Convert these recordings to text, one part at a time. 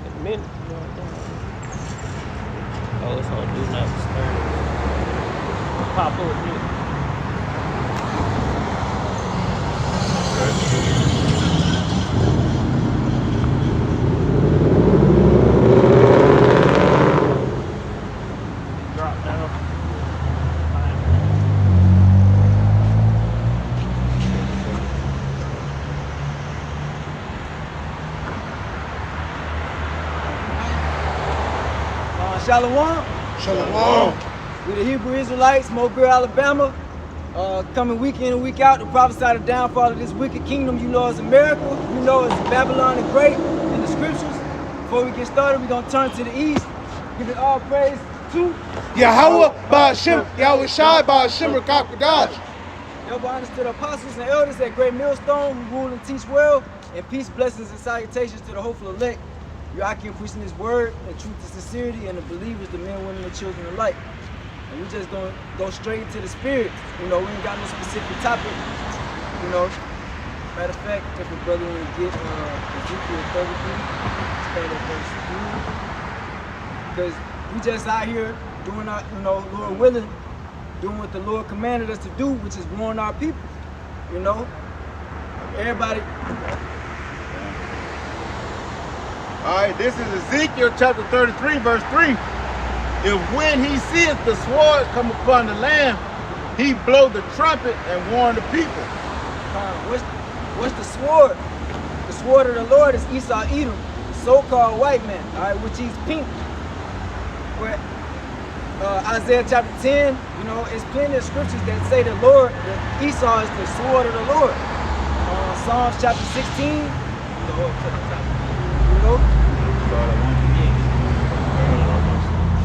like a minute. You know what I'm saying? Oh, it's on do not disturb. Pop up here. Drop down. Shalom. Shalom. We the Hebrew Israelites, Mobile, Alabama. Coming week in and week out to prophesy the downfall of this wicked kingdom you know is America. You know it's Babylon the Great in the scriptures. Before we get started, we're going to turn to the east. Give it all praise to Yahweh Ba'Shem, Yahweh Shai Ba'Shem Rakakadash. Your honors to the apostles and elders at Great Millstone who rule and teach well. And peace, blessings, and salutations to the hopeful elect. You're out here preaching this word and truth and sincerity, and the believers, the men, women, and children alike. And we just gonna go straight into the spirit. You know, we ain't got no specific topic. You know, matter of fact, if a brother want to get Ezekiel 33, start at verse 3. Because we just out here doing our, you know, Lord willing, doing what the Lord commanded us to do, which is warn our people. You know, everybody. All right, this is Ezekiel chapter 33, verse 3. If when he seeth the sword come upon the land, he blow the trumpet and warn the people. What's the sword? The sword of the Lord is Esau Edom, the so-called white man, all right, which he's pink. Where Isaiah chapter 10, you know, it's plenty of scriptures that say the Lord, that Esau is the sword of the Lord. Psalms chapter 16, you know.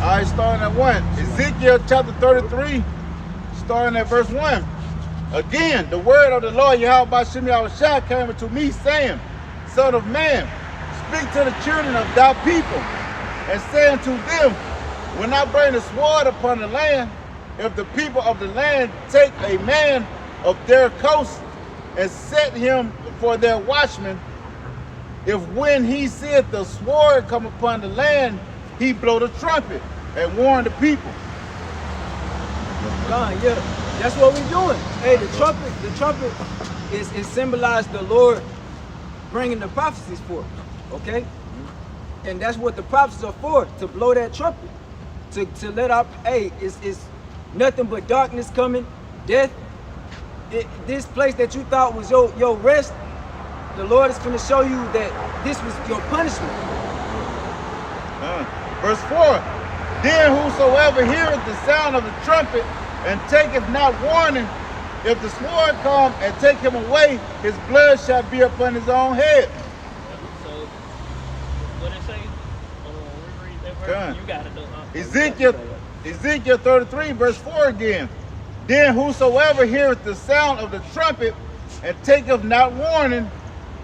All right, starting at 1. Ezekiel chapter 33, starting at verse 1. Again, the word of the Lord Yahweh Ba'Shem Yahweh Shai came unto me, saying, Son of man, speak to the children of thy people, and say unto them, when I bring the sword upon the land, if the people of the land take a man of their coast and set him for their watchman, if when he seeth the sword come upon the land, he blow the trumpet and warn the people. Yeah, that's what we're doing. Hey, the trumpet is symbolized the Lord bringing the prophecies forth, okay? And that's what the prophecies are for, to blow that trumpet, to let out, hey, it's nothing but darkness coming, death. This place that you thought was your rest, the Lord is going to show you that this was your punishment. Verse 4, then whosoever heareth the sound of the trumpet and taketh not warning, if the sword come and take him away, his blood shall be upon his own head. So, what it say? Reread that verse. You got it though. Ezekiel 33, verse 4 again. Then whosoever heareth the sound of the trumpet and taketh not warning,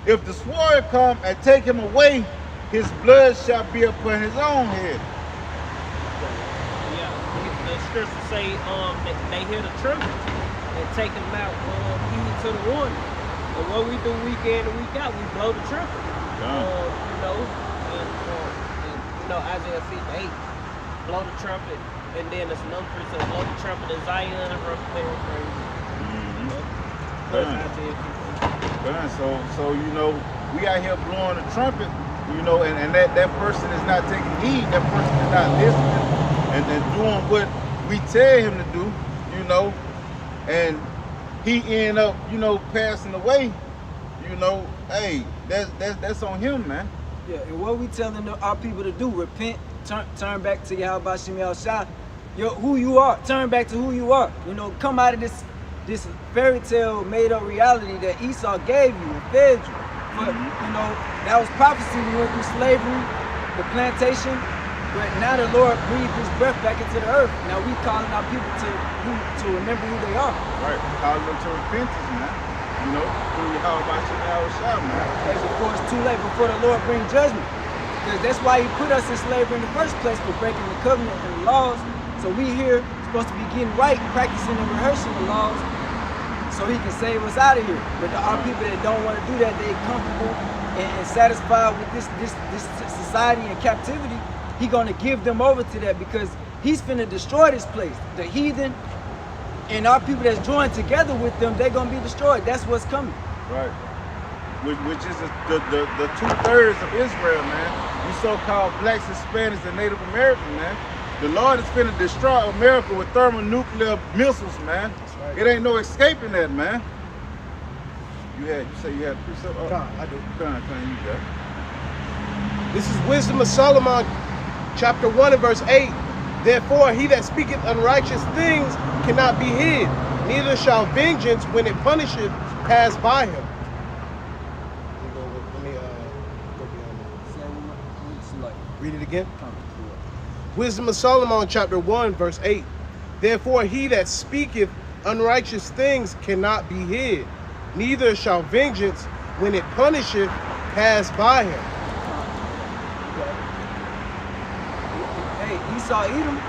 if the sword come and take him away, his blood shall be upon his own head. Yeah, the scriptures say they hear the trumpet and take them out heed to the warning. And what we do week in and week out, we blow the trumpet. You know, and you know, Isaiah 58, blow the trumpet, and then there's another verse that blow the trumpet in Zion and paraphrase. So you know, we out here blowing the trumpet, you know, and that person is not taking heed, that person is not listening and doing what we tell him to do, you know, and he end up, you know, passing away, you know. Hey, that's on him, man. Yeah, and what we telling our people to do, repent, turn back to Yahweh Ba'Shem Yahweh Shai, who you are, turn back to who you are, you know, come out of this fairy tale made up reality that Esau gave you and fed you. But, you know, that was prophecy. We went through slavery, the plantation, but now the Lord breathed his breath back into the earth. Now we calling our people to remember who they are. Right, calling them to repentance, man. You know, through Yahweh Ba'Shem Yahweh Shai, man. Hey, before it's too late, before the Lord bring judgment. Because that's why he put us in slavery in the first place, for breaking the covenant and the laws. So we here supposed to be getting right, practicing and rehearsing the laws, so he can save us out of here. But there are people that don't want to do that. They comfortable and satisfied with this society and captivity. He gonna give them over to that because he's finna destroy this place. The heathen and our people that's joined together with them, they're gonna be destroyed. That's what's coming. Right. Which is the 2/3 of Israel, man. You so-called blacks, Hispanics, and Native Americans, man. The Lord is finna destroy America with thermonuclear missiles, man. Right. It ain't no escaping that, man. You say you had a precept? Oh, I do. Come, you got. This is Wisdom of Solomon, chapter 1 and verse 8. Therefore, he that speaketh unrighteous things cannot be hid, neither shall vengeance, when it punisheth, pass by him. Let me go beyond that. Read it again. Wisdom of Solomon, chapter 1, verse 8. Therefore, he that speaketh unrighteous things cannot be hid, neither shall vengeance, when it punisheth, pass by him. Hey, Esau, Edom,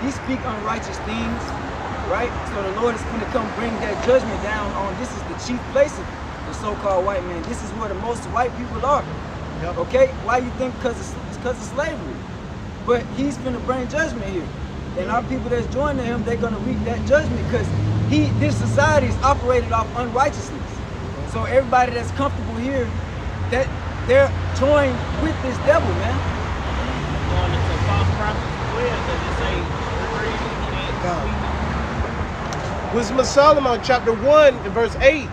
he speak unrighteous things, right? So the Lord is going to come bring that judgment down on, this is the chief place of the so-called white man. This is where the most white people are. Yep. Okay? Why you think? Because of slavery. But he's going to bring judgment here. And our people that's joining him, they're going to reap that judgment because this society is operated off unrighteousness. So everybody that's comfortable here, that they're joined with this devil, man. Going into false prophets as well, because it say, Wisdom of Solomon, chapter 1 and verse 8.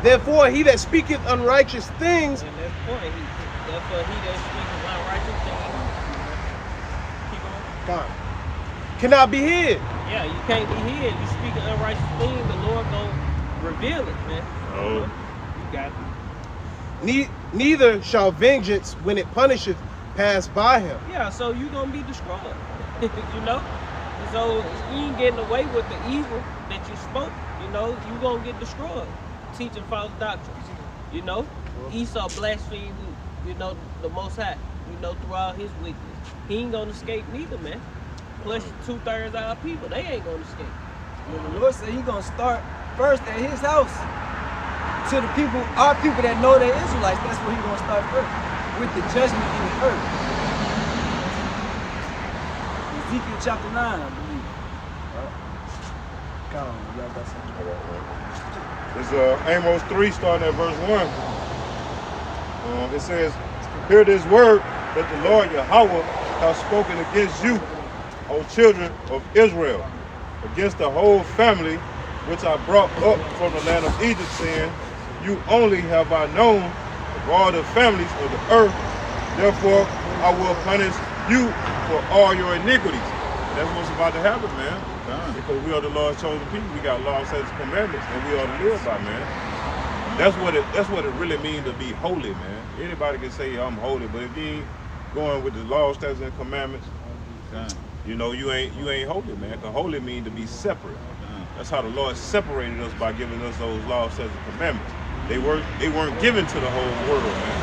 Therefore, he that speaketh unrighteous things. and that's the point. Therefore, he that speaketh unrighteous things. Keep on. God, cannot be hid. Yeah, you can't be hid. You speak an unrighteous thing, the Lord gonna reveal it, man. Oh. You got it. Neither shall vengeance, when it punisheth, pass by him. Yeah, so you gonna be destroyed. You know? So you ain't getting away with the evil that you spoke. You know, you gonna get destroyed. Teaching false doctrines. You know? Esau blasphemed, you know, the Most High, you know, through all his weakness. He ain't gonna escape neither, man. Plus 2/3 of our people, they ain't gonna escape. Well, the Lord said he's going to start first at his house. To the people, our people that know they're Israelites, that's where he's going to start first. With the judgment in the earth. Ezekiel chapter 9, I believe. Come on, y'all got something. It's Amos 3, starting at verse 1. It says, hear this word that the Lord Yahweh has spoken against you, O children of Israel, against the whole family which I brought up from the land of Egypt, saying, you only have I known of all the families of the earth, therefore I will punish you for all your iniquities. And that's what's about to happen, man. Because we are the Lord's chosen people. We got laws, statutes, and commandments, and we ought to live by, man. That's what it really means to be holy, man. Anybody can say I'm holy, but if you ain't going with the laws, statutes, and commandments, you know you ain't holy, man. Because holy means to be separate. That's how the Lord separated us by giving us those laws, statutes, and commandments. They weren't given to the whole world, man.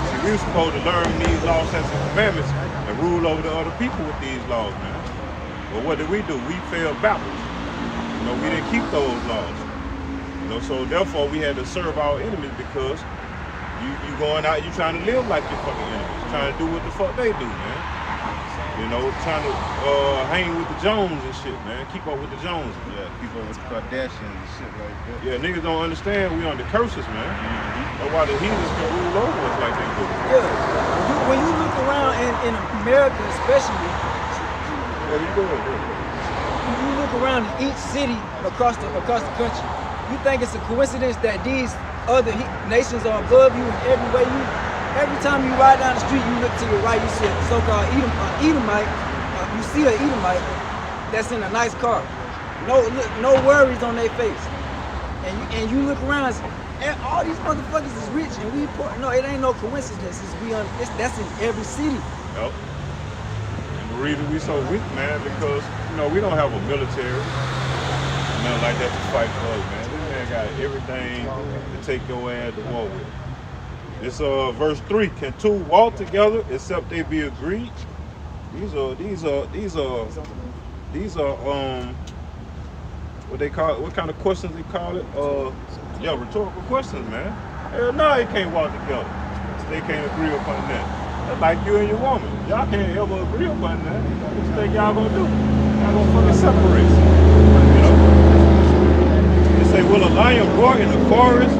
See, we were supposed to learn these laws, statutes, and commandments and rule over the other people with these laws, man. But what did we do? We fell backwards. You know, we didn't keep those laws. You know, so therefore we had to serve our enemies because you going out, you trying to live like your fucking enemies, trying to do what the fuck they do, man. You know, trying to hang with the Jones and shit, man. Keep up with the Joneses. Yeah, people with the Kardashians and shit like that. Yeah, niggas don't understand we under curses, man. That's why the heathens can rule over us like they do. Yeah. When you look around in America especially, Yeah, you go ahead. when you look around in each city across the country, you think it's a coincidence that these other nations are above you in every way. Every time you ride down the street, you look to your right, you see a so-called Edomite. You see an Edomite that's in a nice car. No worries on their face. And you look around, and all these motherfuckers is rich and we poor. No, it ain't no coincidence. That's in every city. Yep. And the reason we so weak, man, because you know we don't have a military, nothing like that to fight for us, man. This man got everything to take your ass to war with. This verse 3, can two walk together except they be agreed? These are what they call it, what kind of questions they call it? Yeah, rhetorical questions, man. Hell no, they can't walk together. They can't agree upon that. That's like you and your woman. Y'all can't ever agree upon that. What you think y'all gonna do? Y'all gonna fucking separate. You know? They say, will a lion roar in the forest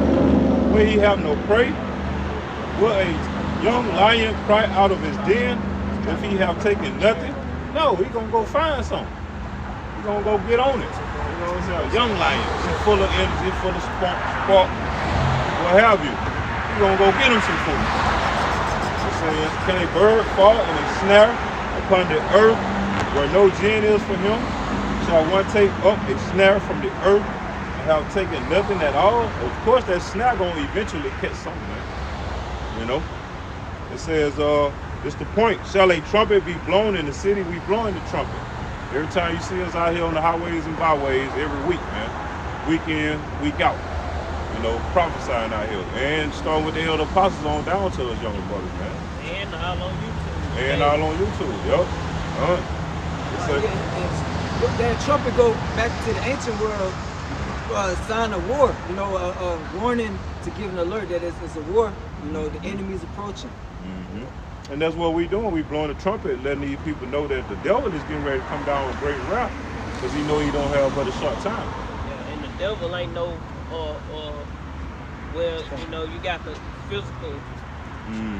where he have no prey? Will a young lion cry out of his den if he have taken nothing? No, he gonna go find something. He gonna go get on it. You know what I'm saying? A young lion, he's full of energy, full of spark, what have you. He gonna go get him some food. It says, can a bird fall in a snare upon the earth where no gin is for him? Shall one take up a snare from the earth and have taken nothing at all? Of course, that snare gonna eventually catch something, man. You know? It says, it's the point. Shall a trumpet be blown in the city? We blowing the trumpet. Every time you see us out here on the highways and byways, every week, man. Week in, week out. You know, prophesying out here. And starting with the elder apostles on down to us younger brothers, man. And all on YouTube. And all on YouTube, yup. That trumpet go back to the ancient world, sign of war. You know, a warning to give an alert that it's a war. You know, the enemy's approaching. Mm-hmm. And that's what we doing. We blowing the trumpet, letting these people know that the devil is getting ready to come down with great wrath, because he know he don't have but a short time. Yeah, and the devil ain't no, well, you know, you got the physical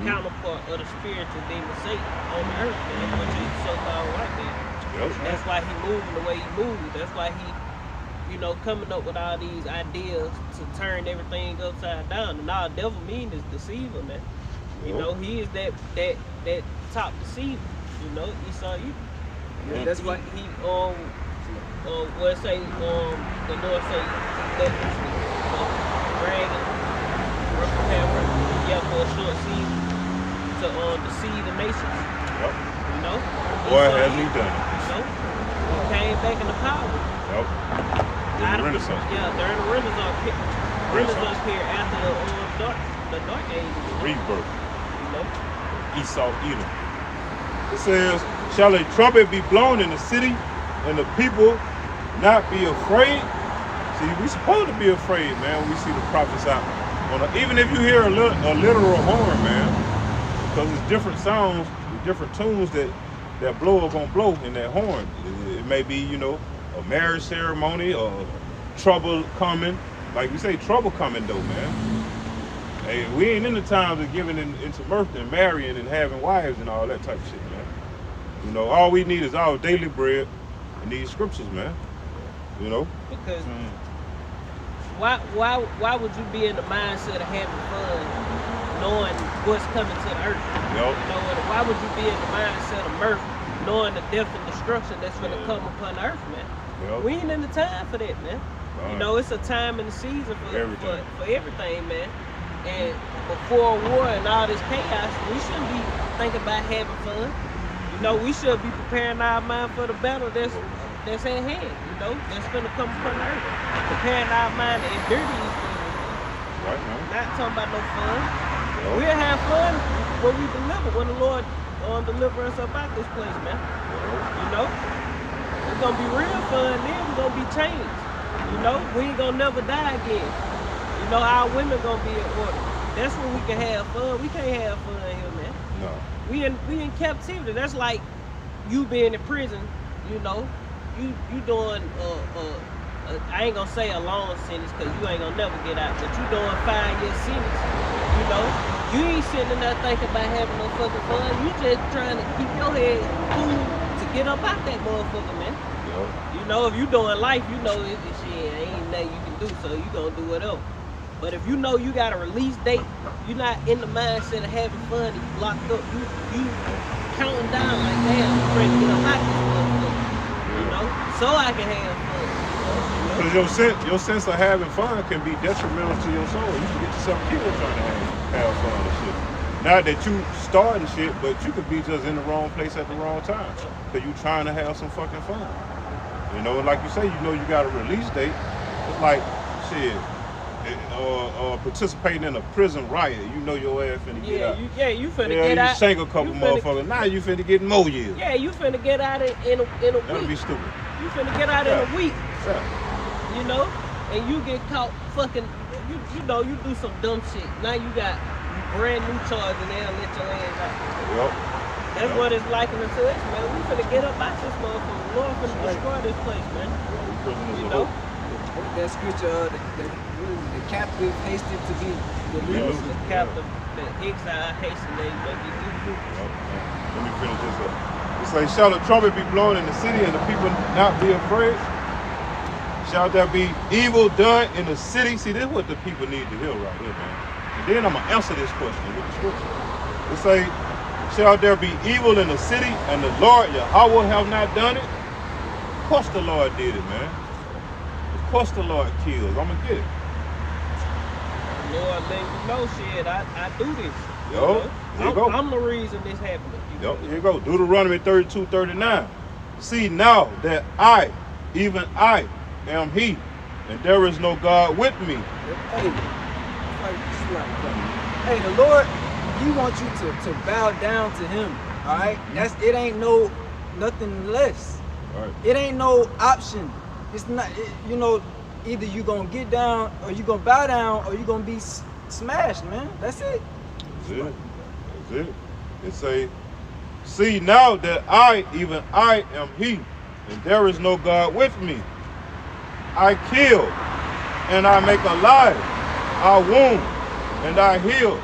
counterpart of the spiritual demon Satan on the earth, man, which is so-called right there. Yep. That's why he moving the way he moving. That's why he, you know, coming up with all these ideas to turn everything upside down. And all devil mean is deceiver, man. You know, he is that top deceiver. You know, Esau, Yeah, that's why he what say the Lord say that bragging, yeah, for a short season to deceive the nations. Yep. You know? Boy, has he done it. You know? He came back into power. Yep. In the Renaissance. Yeah, during the Renaissance period after the dark ages. Rebirth. You know? Esau, Edom. It says, shall a trumpet be blown in the city and the people not be afraid? See, we supposed to be afraid, man, when we see the prophets out. Even if you hear a literal horn, man, because it's different sounds, different tunes that blower gonna blow in that horn. It may be, you know, a marriage ceremony or trouble coming. Like we say, trouble coming though, man. Hey, we ain't in the times of giving into mirth and marrying and having wives and all that type of shit, man. You know, all we need is our daily bread and these scriptures, man. You know? Because why would you be in the mindset of having fun knowing what's coming to the earth? Yep. You know, and why would you be in the mindset of mirth knowing the death and destruction that's going to come upon the earth, man? Yep. We ain't in the time for that, man. You know, it's a time and a season for everything, man. And before war and all this chaos, we shouldn't be thinking about having fun. You know, we should be preparing our mind for the battle that's at hand, you know, that's gonna come upon the earth. Preparing our mind to endure these things. Right, man. Not talking about no fun. We'll have fun when we deliver, when the Lord deliver us up out this place, man. You know? It's gonna be real fun then, we're gonna be changed. You know, we ain't gonna never die again. You know, our women gonna be in order. That's when we can have fun. We can't have fun here, man. No. We in captivity. That's like you being in prison, you know. You doing I ain't gonna say a long sentence because you ain't gonna never get out, but you doing 5-year sentence. You know, you ain't sitting in there thinking about having no fucking fun. You just trying to keep your head cool to get up out that motherfucker, man. Yep. You know, if you doing life, you know shit ain't nothing you can do, so you gonna do whatever. But if you know you got a release date, you're not in the mindset of having fun and you locked up, you counting down like, damn, I'm ready to get up out this motherfucker. You know, so I can have fun. Because your sense of having fun can be detrimental to your soul. You can get yourself killed trying to have fun and shit. Not that you starting shit, but you could be just in the wrong place at the wrong time. Because you trying to have some fucking fun. You know, like you say, you know you got a release date. It's like, shit, participating in a prison riot. You know your ass finna get out. You finna get out. You shank a couple motherfuckers. Now you finna get more years. Yeah, you finna get out in a week. That'd be stupid. You finna get out in a week. Yeah. you know, and you get caught fucking, you know, you do some dumb shit. Now you got brand new charge and they'll let your ass out. Yup. That's what it's like in the us, man. We finna get up out this motherfucker. Lord finna destroy this place, man. You know? That scripture, the captive hasted to be delivered. The captive, the exile hasten they get you. Let me finish this up. It says, shall the trumpet be blown in the city and the people not be afraid? Shall there be evil done in the city? See, this is what the people need to hear right here, man. And then I'm going to answer this question with the scripture. It says, shall there be evil in the city and the Lord Yahweh have not done it? Of course the Lord did it, man. Of course the Lord kills. I'm going to get it. Lord, let you know, shit, I do this. Yo, here you go. I'm the reason this happened. Yep, here you go. Deuteronomy 32:39. See now that I, even I, am He, and there is no God with me. Hey, the Lord, He wants you to bow down to Him. All right, it ain't nothing less. All right. It ain't no option. It's not. You know, either you gonna get down, or you gonna bow down, or you gonna be smashed, man. That's it. That's it. That's it. It say, see now that I, even I, am He, and there is no God with me. I kill, and I make alive. I wound, and I heal.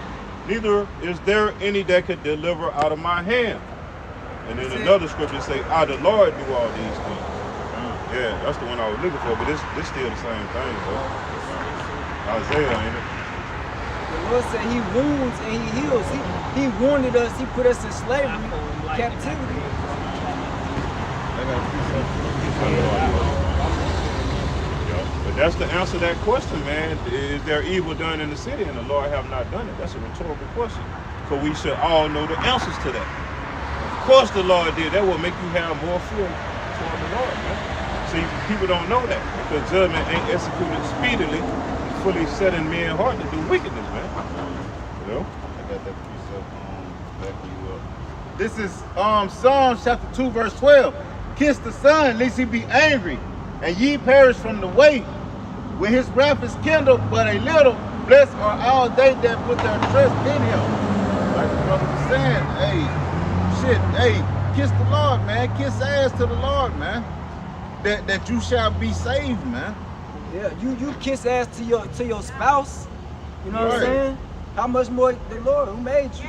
Neither is there any that could deliver out of my hand. And then another scripture say, I, the Lord, do all these things. Yeah, that's the one I was looking for, but this still the same thing, though. Isaiah, ain't it? The Lord said He wounds and He heals. He wounded us. He put us in slavery, captivity. But that's the answer to that question, man. Is there evil done in the city and the Lord have not done it? That's a rhetorical question. Because we should all know the answers to that. Of course the Lord did. That will make you have more fear toward the Lord, man. See, people don't know that. Because judgment ain't executed speedily, fully set in men's heart to do wickedness, man. You know? I got that precept backing you up. This is Psalms chapter 2, verse 12. Kiss the Son, lest he be angry, and ye perish from the way. When his wrath is kindled but a little, blessed are all they that put their trust in him. Like the brother was saying, hey, kiss the Lord, man. Kiss ass to the Lord, man. That you shall be saved, man. Yeah, you kiss ass to your spouse. You know what I'm Right. saying? How much more the Lord who made you?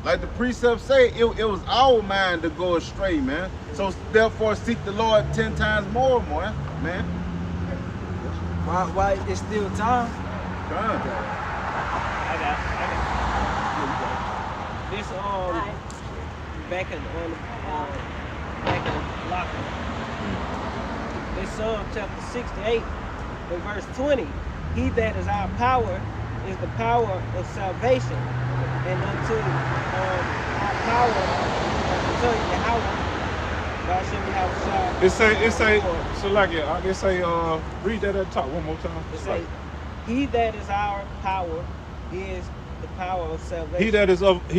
Like the precept say, it was our mind to go astray, man. So therefore seek the Lord 10 times more, man. Why it's still time? I got this back in locker. This Psalm chapter 68 and verse 20. He that is our power is the power of salvation, and unto our power unto Yahweh. God should be Yahweh. It say, so like it say, read that at the top one more time. It say, he that is our power is the power of salvation. He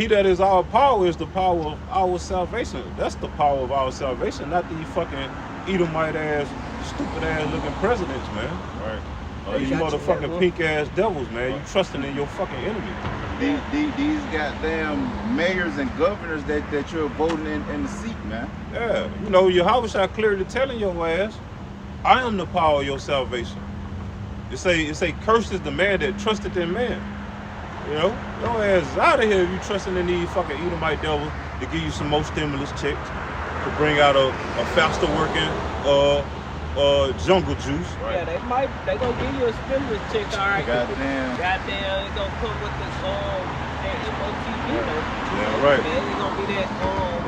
that is our power is the power of our salvation. That's the power of our salvation, not these fucking Edomite ass, stupid ass looking presidents, man. Right. These motherfucking pink ass devils, man. You trusting in your fucking enemy. These goddamn mayors and governors that you're voting in the seat, man. Yeah, you know, Yahweh clearly telling your ass, I am the power of your salvation. It say, cursed is the man that trusted in man. You know, your ass is out of here if you trusting in these fucking Edomite devils to give you some more stimulus checks, to bring out a faster working jungle juice. Right. Yeah, they gonna give you a stimulus check, all right. Goddamn, it's gonna come with this that MOTB. Yeah, right. Man, it's gonna be that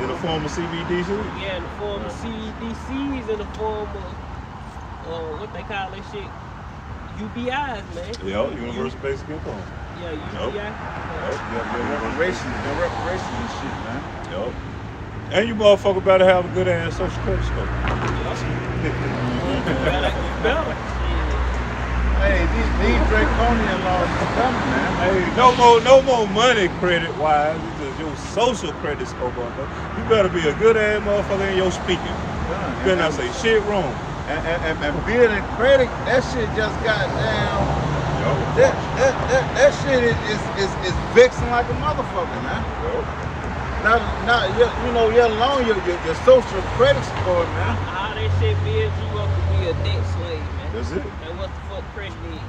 in the form of CBDC. Yeah, in the form of CBDCs, in the form of what they call that shit, UBIs, man. Yeah, universal basic income. Yeah, UBI. reparations and shit, man. Yup. And you motherfucker better have a good ass social credit score. Better. Hey, these draconian laws is coming, man. Hey, no more money credit wise. It's just your social credit score, motherfucker. You better be a good ass motherfucker in your speaking. You better not say shit wrong. And building credit, that shit just got down. That shit is vexing like a motherfucker, man. Not you know, let alone your social credit score, man. How that shit builds you up to be a debt slave, man. That's it. And what the fuck credit is?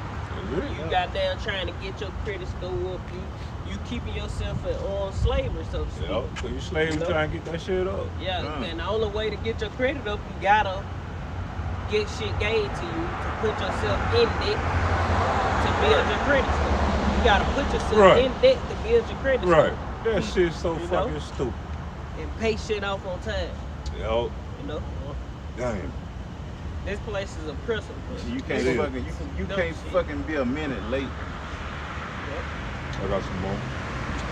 You got down trying to get your credit score up. You keeping yourself in slavery, so to speak. Yep. So you slave trying to get that shit up. Yeah, and the only way to get your credit up, you gotta get shit gained to you to put yourself in debt to build your credit score. You gotta put yourself in debt to build your credit score. Right. That shit's so fucking stupid. And pay shit off on time. Yo. You know? Damn. This place is a prison. You can't fucking be a minute late. I got some more.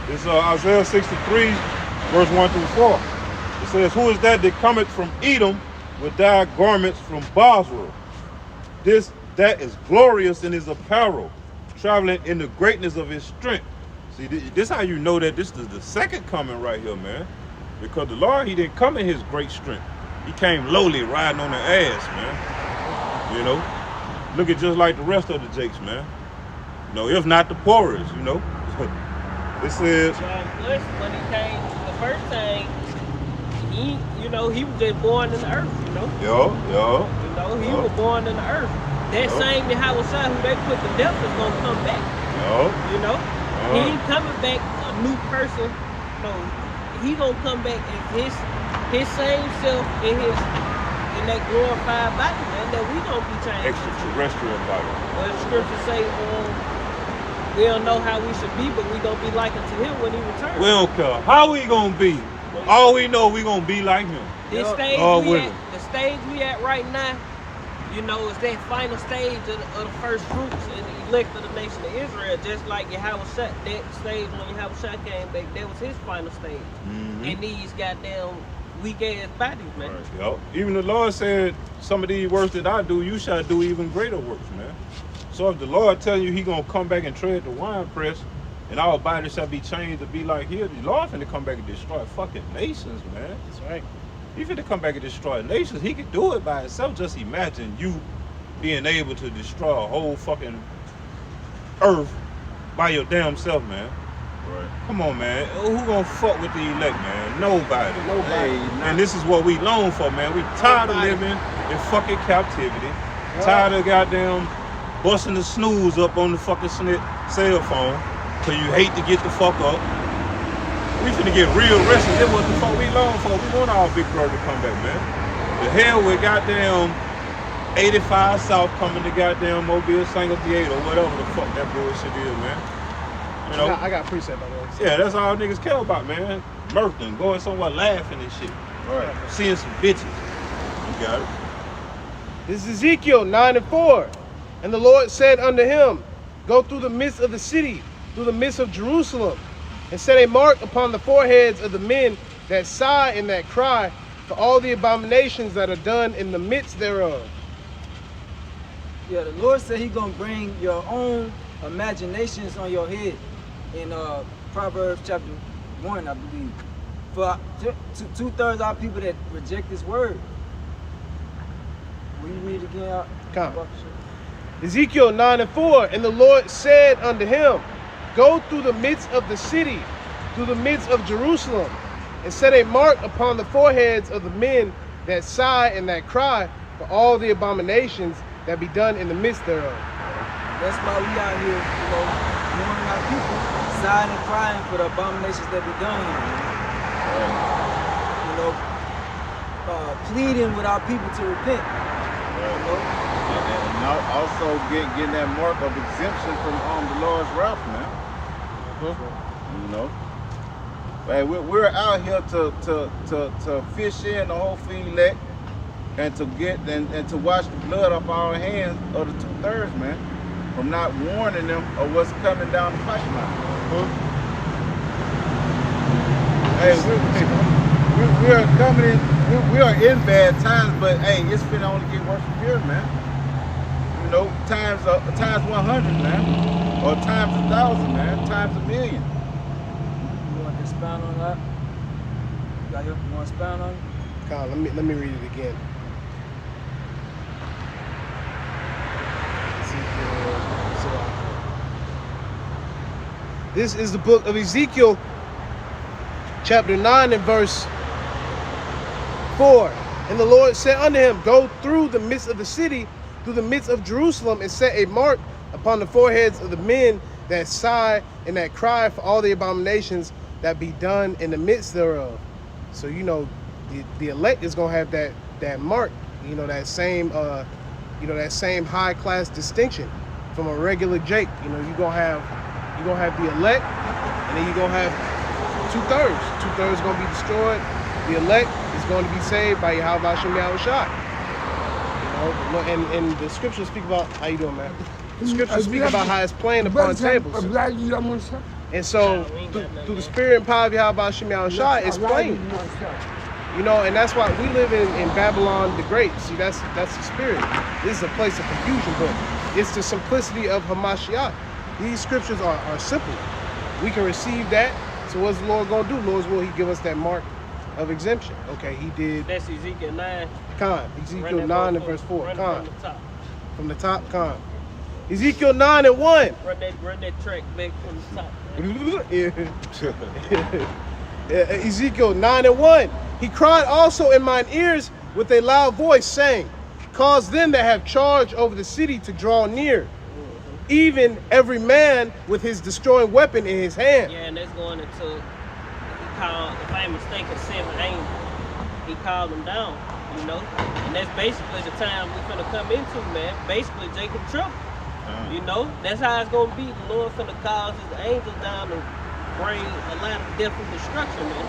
It's Isaiah 63, verse 1 through 4. It says, "Who is that cometh from Edom with dyed garments from Basra? That is glorious in his apparel, traveling in the greatness of his strength." See, this how you know that this is the second coming right here, man. Because the Lord, he didn't come in his great strength. He came lowly, riding on the ass, man. You know, looking just like the rest of the jakes, man. You know, if not the poorest, you know. It says, John Bush, when he came the first time, he was just born in the earth, you know. Yo. You know, he was born in the earth. That same Yahweh Shai who they put to death is gonna come back. You know, he ain't coming back a new person. No, he gonna come back as his same self in that glorified body, man. That we gonna be changed. extraterrestrial body. Well, the scriptures say, we don't know how we should be, but we gonna be like unto him when he returns. We don't care how we gonna be. All we know, we gonna be like him. This stage the stage we at right now, you know, is that final stage of the first fruits and the elect of the nation of Israel. Just like Yahweh Shai, that stage when Yahweh Shai came back, that was his final stage. And these goddamn weak ass bodies, man. Right. Yep. Even the Lord said, some of these works that I do, you shall do even greater works, man. So if the Lord telling you he gonna come back and tread the wine press, and our bodies shall be changed to be like his, the Lord finna come back and destroy fucking nations, man. That's right. He finna come back and destroy nations. He could do it by himself. Just imagine you being able to destroy a whole fucking earth by your damn self, man. Right. Come on, man. Who gonna fuck with the elect, man? Nobody. Hey, And this is what we long for, man. We tired of living in fucking captivity. Tired of goddamn busting the snooze up on the fucking cell phone. Cause you hate to get the fuck up. We finna get real rested. That's what the fuck we long for. We want our big brother to come back, man. The hell with goddamn 85 South coming to goddamn Mobile Single Theater or whatever the fuck that bullshit is, man. You know? I got a preset by the way. Yeah, that's all niggas care about, man. Mirthing, going somewhere laughing and shit. Right. Seeing some bitches. You got it. This is Ezekiel 9:4. And the Lord said unto him, Go through the midst of the city, through the midst of Jerusalem, and set a mark upon the foreheads of the men that sigh and that cry for all the abominations that are done in the midst thereof. Yeah, the Lord said he gonna bring your own imaginations on your head in Proverbs chapter 1, I believe. For two-thirds of our people that reject this word. Will you read it again? Come. Ezekiel 9:4, and the Lord said unto him, Go through the midst of the city, through the midst of Jerusalem, and set a mark upon the foreheads of the men that sigh and that cry for all the abominations that be done in the midst thereof. That's why we out here, you know, warning our people, sighing and crying for the abominations that be done here. You know, pleading with our people to repent. You know? And also getting that mark of exemption from the Lord's wrath, man. You know, hey, we're out here to fish in the whole elect and to get and to wash the blood off our hands of the 2/3, man, from not warning them of what's coming down the pipeline. Hey, we are coming in. We are in bad times, but hey, it's finna only get worse from here, man. You know, times 100, man, or times 1,000, man, times 1,000,000. You want to expound on that? You want to expound on it? God, let me read it again. This is the book of Ezekiel, chapter 9 and verse 4. And the Lord said unto him, Go through the midst of the city, through the midst of Jerusalem, and set a mark upon the foreheads of the men that sigh and that cry for all the abominations that be done in the midst thereof. So, you know, the elect is going to have that mark, you know, that same high class distinction from a regular Jake. You know, you're going to have the elect, and then you're going to have two-thirds. Two-thirds going to be destroyed. The elect is going to be saved by Yahweh Hashem Yahushua. You know, and the scriptures speak about, how you doing, man? The scriptures speak about how it's playing upon tables. And so, through the spirit and power of Yahweh Hashem Yahushua, it's playing. You know, and that's why we live in Babylon the Great. See, that's the spirit. This is a place of confusion, but it's the simplicity of Hamashiach. These scriptures are simple. We can receive that. So what's the Lord going to do? Lord's will, he give us that mark of exemption. Okay, he did. That's Ezekiel 9. Con. Ezekiel 9 and verse 4. Con. From the top. From the top, con. Ezekiel 9 and 1. Run that track back from the top. Ezekiel 9 and 1. He cried also in mine ears with a loud voice, saying, Cause them that have charge over the city to draw near, even every man with his destroying weapon in his hand. Yeah, and that's going into, he called, if I ain't mistaken, 7 angels. He called them down, you know? And that's basically the time we're finna come into, man. Basically, Jacob trouble. You know? That's how it's gonna be. The Lord finna cause his angels down to bring a lot of death and destruction, man.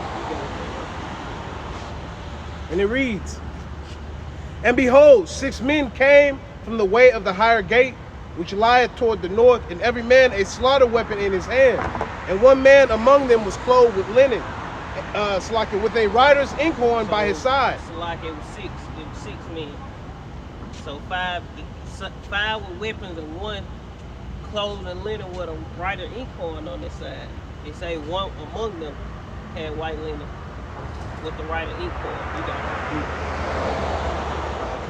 And it reads, And behold, 6 men came from the way of the higher gate, which lieth toward the north, and every man a slaughter weapon in his hand. And one man among them was clothed with linen, with a rider's inkhorn by his side. It was 6 men. So five with weapons and one clothed in linen with a rider inkhorn on their side. They say one among them had white linen with the rider inkhorn. You got it.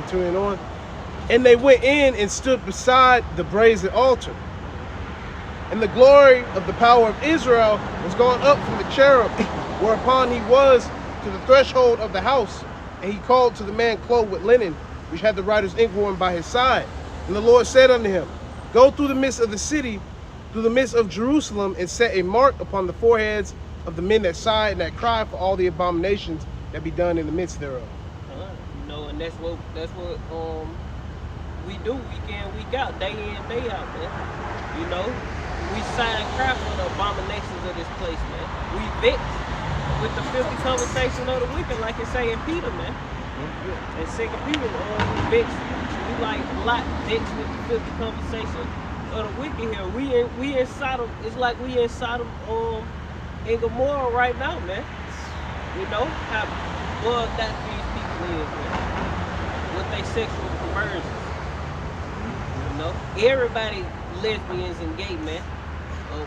Continuing on. And they went in and stood beside the brazen altar. And the glory of the power of Israel was gone up from the cherub, whereupon he was to the threshold of the house. And he called to the man clothed with linen, which had the rider's inkhorn by his side. And the Lord said unto him, Go through the midst of the city, through the midst of Jerusalem, and set a mark upon the foreheads of the men that sigh and that cry for all the abominations that be done in the midst thereof. You know, and that's what we do week in, week out, day in, day out, man. You know, we sigh and cry for the abominations of this place, man. We vex with the filthy conversation of the wicked, like it say in Peter, man. And 2 Peter, we vex. We like Lot vex with the filthy conversation of the wicked here. We in Sodom. It's like we in Sodom, in Gomorrah right now, man. You know how bugged out these people is, man. With their sexual perversions. You know, everybody lesbians and gay, man. Oh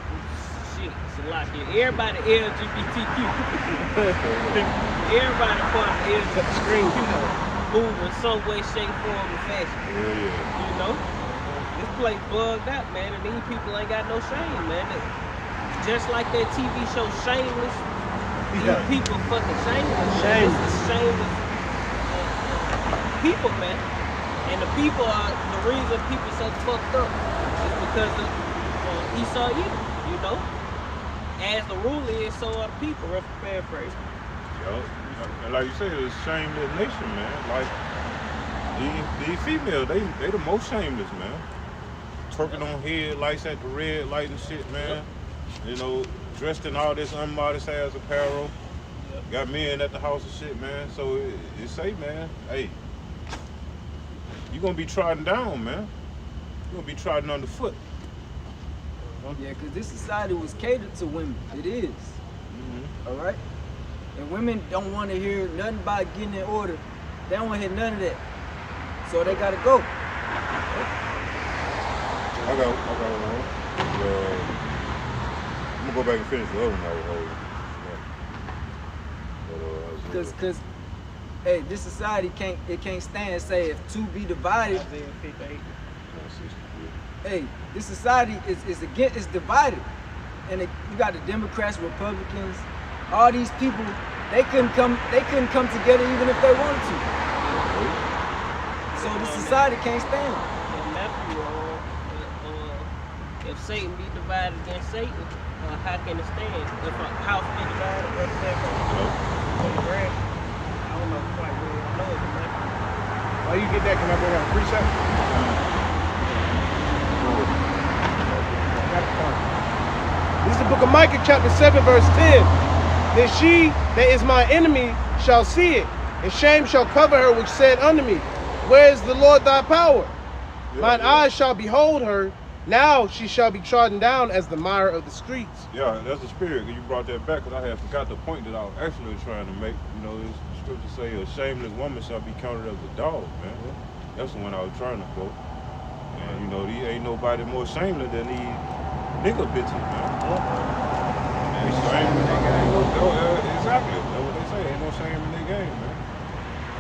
shit, it's a lot here. Everybody LGBTQ. Everybody part of the LGBTQ move in some way, shape, form, or fashion. Yeah. You know, this place bugged out, man, and these people ain't got no shame, man. Just like that TV show Shameless, these people fucking shameless. Shameless people, man. And the people are, the reason people so fucked up is because of Esau evil, you know? As the ruler is, so are the people, rough paraphrase. Yo, and like you said, it's a shameless nation, man. Like, these females, they the most shameless, man. Twerking on headlights at the red light and shit, man. You know, dressed in all this unmodest ass apparel. Got men at the house and shit, man. So it say, man, hey, you gonna be trodden down, man. You gonna be trodden underfoot. Yeah, because this society was catered to women. It is. All right? And women don't want to hear nothing about getting in order. They don't want to hear none of that. So they got to go. I got one. I'm going to go back and finish the other one. Because, hey, this society can't stand and say if two be divided. Hey, this society is divided. and you got the Democrats, Republicans, all these people. They couldn't come together even if they wanted to. So the society can't stand it. And Matthew, if Satan be divided against Satan, how can it stand? If a house be divided, what's that on the ground? I don't know quite where I know it, Matthew. Why you get that? Can I bring out a precept? This is the book of Micah, chapter 7, verse 10. Then she that is my enemy shall see it, and shame shall cover her which said unto me, where is the Lord thy power? Mine eyes shall behold her. Now she shall be trodden down as the mire of the streets. Yeah, that's the spirit. You brought that back because I had forgot the point that I was actually trying to make. You know, the scripture say a shameless woman shall be counted as a dog, man. That's the one I was trying to quote. And you know, there ain't nobody more shameless than these nigga bitches, man. Ain't shame in their game. Exactly. That's what they say. Ain't no shame in their game, man.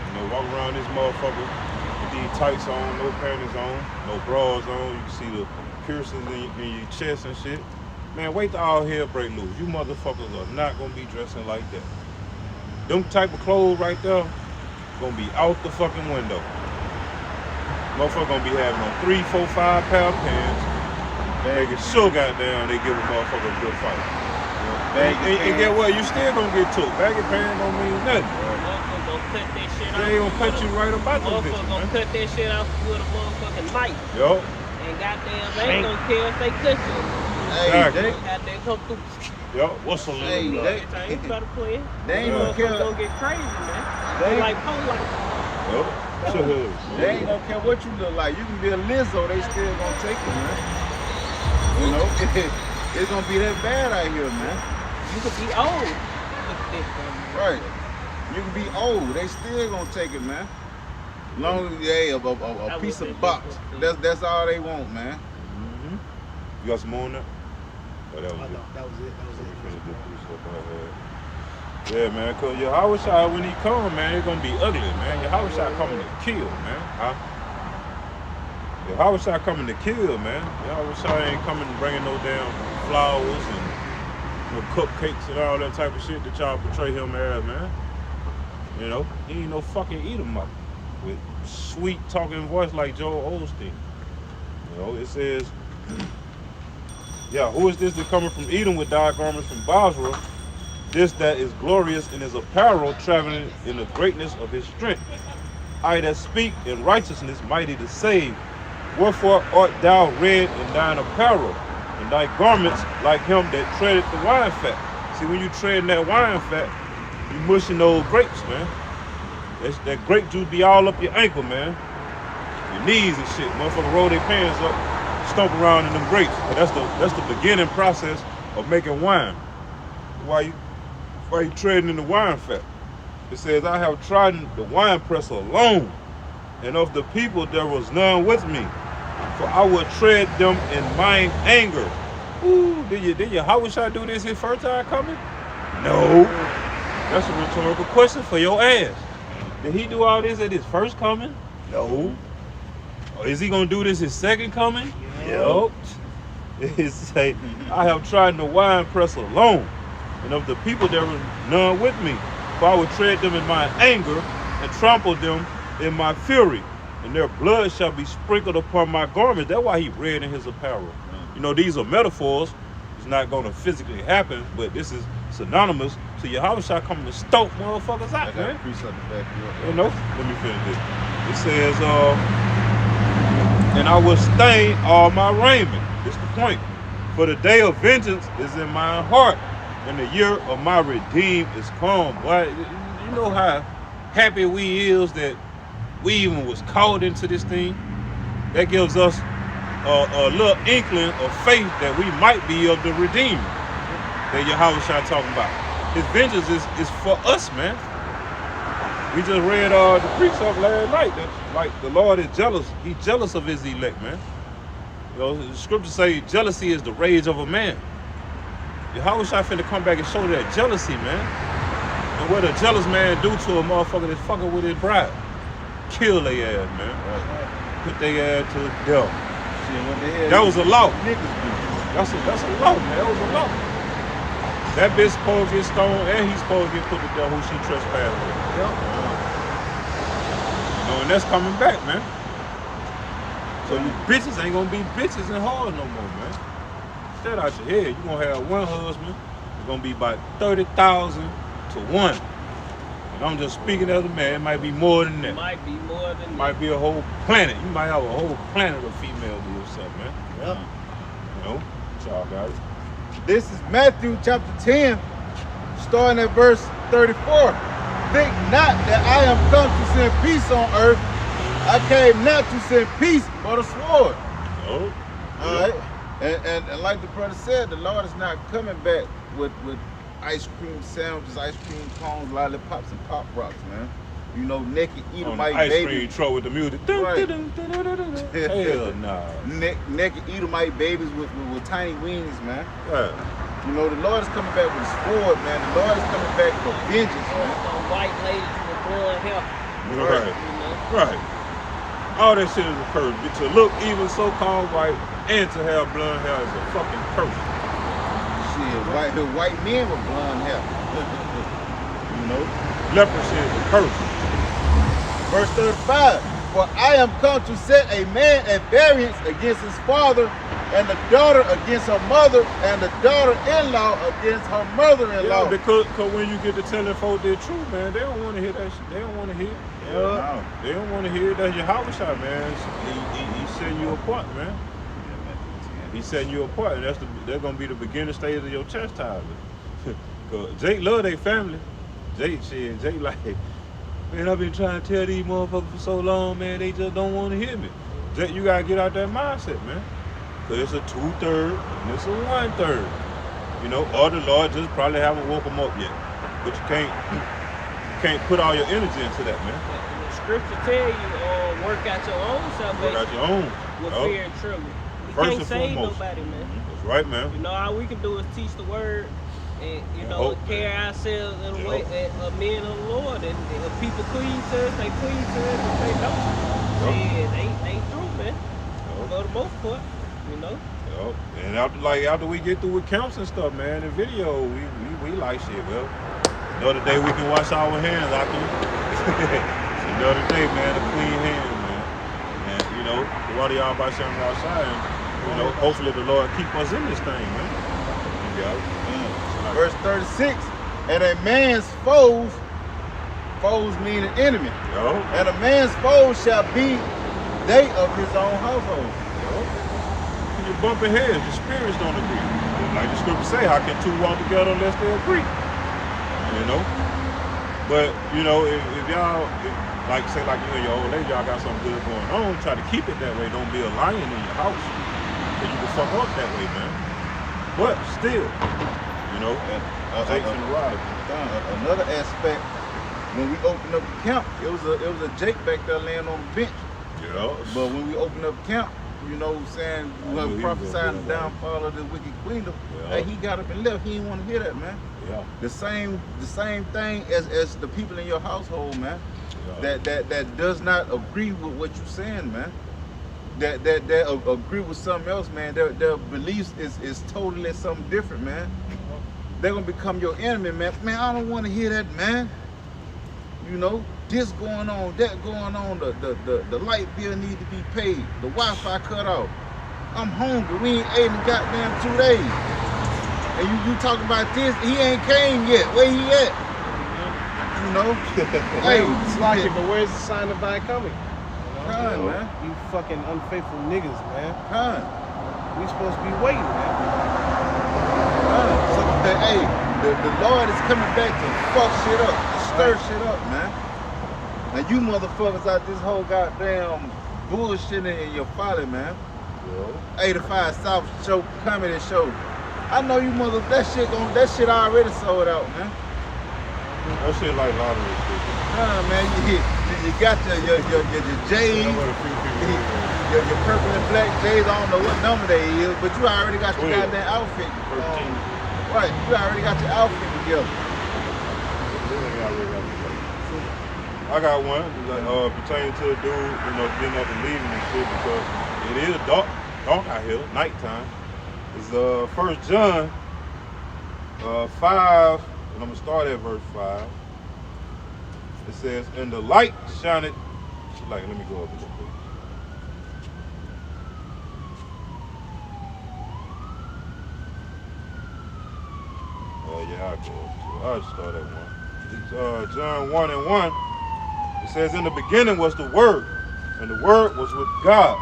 You know, walk around this motherfucker with these tights on, no panties on, no bras on. You can see the piercings in your chest and shit. Man, wait till all hell break loose. You motherfuckers are not gonna be dressing like that. Them type of clothes right there gonna be out the fucking window. Motherfucker gonna be having on 3, 4, 5 pair of pants. Making sure goddamn they give a motherfucker a good fight. And get what? You still gonna get took. Baggy pants don't mean nothing. Motherfucker gonna cut that shit off. They gonna cut you right about them Motherfucker bitches, gonna man. cut that shit off with a motherfucking knife. Yo. And goddamn, they ain't gonna care if they cut you. Exactly. Goddamn, come through. Yo, what's a little Hey, blood? You better play it. They ain't gonna Motherfucker care. gonna get crazy, man. They They ain't- like police. Yo. Shut They ain't gonna care what you look like. You can be a Lizzo, they still gonna take you, man. You know, it's gonna be that bad out here, man. You could be old. Right. You can be old, they still gonna take it, man. Long as they a piece of box. That's all they want, man. Mm-hmm. You got some more on that? Oh, that was it. That was it. Yeah, man, cause Yahushua, when he come, man, it's gonna be ugly, man. Yahushua coming to kill, man. Huh? Yahushua coming to kill, man. Yahushua ain't coming bringing no damn flowers and no cupcakes and all that type of shit that y'all portray him as, man. You know, he ain't no fucking eat 'em up with sweet talking voice like Joel Osteen. You know, it says, yeah, who is this that coming from Edom with dyed garments from Basra? This that is glorious in his apparel, traveling in the greatness of his strength. I that speak in righteousness, mighty to save. Wherefore art thou red in thine apparel, and thy garments like him that treadeth the wine fat. See, when you treading that wine fat, you mushing those grapes, man. That grape juice be all up your ankle, man. Your knees and shit. Motherfucker roll their pants up, stomp around in them grapes. But that's the beginning process of making wine. Why you treading in the wine fat? It says, I have trodden the wine press alone, and of the people there was none with me. For I will tread them in mine anger. Ooh, did Yahushua do this his first time coming? No. That's a rhetorical question for your ass. Did he do all this at his first coming? No. Or is he gonna do this his second coming? Yep. It say, I have trodden the wine press alone, and of the people there was none with me. For I will tread them in my anger and trample them in my fury, and their blood shall be sprinkled upon my garments. That's why he red in his apparel. You know, these are metaphors. It's not going to physically happen, but this is synonymous to Yahushua coming to stoke motherfuckers out, man. You know, let me finish this. It says, and I will stain all my raiment. This is the point. For the day of vengeance is in my heart, and the year of my redeem is come. Boy, you know how happy we is that we even was called into this thing? That gives us a little inkling of faith that we might be of the Redeemer that Yahushua talking about. His vengeance is for us, man. We just read the precept last night that like the Lord is jealous. He's jealous of his elect, man. You know, the scriptures say jealousy is the rage of a man. Yahushua finna come back and show that jealousy, man. And what a jealous man do to a motherfucker that's fucking with his bride? Kill their ass, man. Put their ass to death. That was a law. That's a law, man. That was a law. That bitch supposed to get stoned and he's supposed to get put to death who she trespassed with. Yep. You know, and that's coming back, man. So you bitches ain't gonna be bitches and whores no more, man. That out your head. You gonna have one husband. It's gonna be about 30,000 to 1. And I'm just speaking as a man. It might be more than that. It might be more than that. Might be a whole planet. You might have a whole planet of females to yourself, man. Yep. You know, y'all got it. This is Matthew chapter 10, starting at verse 34. Think not that I am come to send peace on earth. I came not to send peace, but a sword. Oh. All right. And like the brother said, the Lord is not coming back with ice cream sandwiches, ice cream cones, lollipops, and pop rocks, man. You know, naked Edomite ice babies. cream truck with the music. Right. Hell nah. Naked Edomite babies with tiny wings, man. Yeah. You know, the Lord is coming back with a sword, man. The Lord is coming back for vengeance, man. Some white ladies with blonde hair. Right. You know? Right. All that shit is a curse. To look even so-called white and to have blonde hair is a fucking curse. Shit, white men with blonde hair. You know? Leprosy is a curse. Verse 35. For I am come to set a man at variance against his father, and the daughter against her mother, and the daughter-in-law against her mother-in-law. Yeah, because when you get to telling folks the truth, man, they don't want to hear that shit. They don't want to hear it. No. They don't want to hear it. That's your house shot, man. He's setting you apart, man. He's setting you apart, and that's gonna be the beginning stage of your chastisement. Cause Jake love their family. Jake like, man, I've been trying to tell these motherfuckers for so long, man. They just don't want to hear me. Jake, you gotta get out that mindset, man. Cause it's a 2/3 and it's a 1/3. You know, or the Lord just probably haven't woke them up yet. But you can't put all your energy into that, man. The scripture tell you, work out your own salvation. Work out your own. With Yup. fear and trembling. You First can't and save foremost. nobody, man. That's right, man. You know, all we can do is teach the word and, you And know, hope, carry man. ourselves in a Yup. way as men of the Lord. And if people clean to us, they clean to us. If they don't, Yup. shit, they ain't through, man. Yup. For the most part, you know. Yup. And after we get through with counts and stuff, man, the video, we like shit. Well, another day we can wash our hands after. Another day, man, a clean hand, man. And you know, the water y'all by something outside, and you know, hopefully the Lord keep us in this thing, man. You got it? Verse 36. And a man's foes mean an enemy. Yo. And a man's foes shall be they of his own household. When you're bumping heads, your spirits don't agree. Like the scripture say, how can two walk together unless they agree? You know? But, you know, if y'all, like say like you and your old lady, y'all got something good going on, try to keep it that way. Don't be a lion in your house. Cause you can fuck up that way, man. But still, you know, Jake's in the ride. Another aspect, when we opened up the camp, it was a Jake back there laying on the bench. Yeah. But when we opened up camp, you know what I'm saying, we I knew were he was prophesying the gonna be downfall of the wicked queendom. Yeah. Hey, he got up and left. He didn't want to hear that, man. Yeah. The same thing as the people in your household, man. Yeah. That does not agree with what you're saying, man. That agree with something else, man. Their beliefs is totally something different, man. They're gonna become your enemy, man. Man, I don't want to hear that, man. You know, this going on, that going on. The light bill need to be paid. The Wi-Fi cut off. I'm hungry. We ain't ate in goddamn 2 days. And you talking about this? He ain't came yet. Where he at? You know? Hey, it's like it, but where's the sign of thy coming? Time, man. You fucking unfaithful niggas, man. Time. We supposed to be waiting, man. So the Lord is coming back to fuck shit up, to stir shit up, man. Now you motherfuckers out this whole goddamn bullshitting in your folly, man. 85 South show, comedy show. I know you that shit already sold out, man. That shit like lottery shit. Man, you got your J's, your purple and black J's. I don't know what number they is, but you already got your goddamn outfit. Right, you already got your outfit together. I got one pertaining to a dude, you know, getting up and leaving and shit because it is dark out here, nighttime. It's 1 John 5, and I'm gonna start at verse 5. It says, "And the light shineth." Let me go over this, please. I'll just start at 1. It's John 1 and 1. It says, "In the beginning was the Word, and the Word was with God,"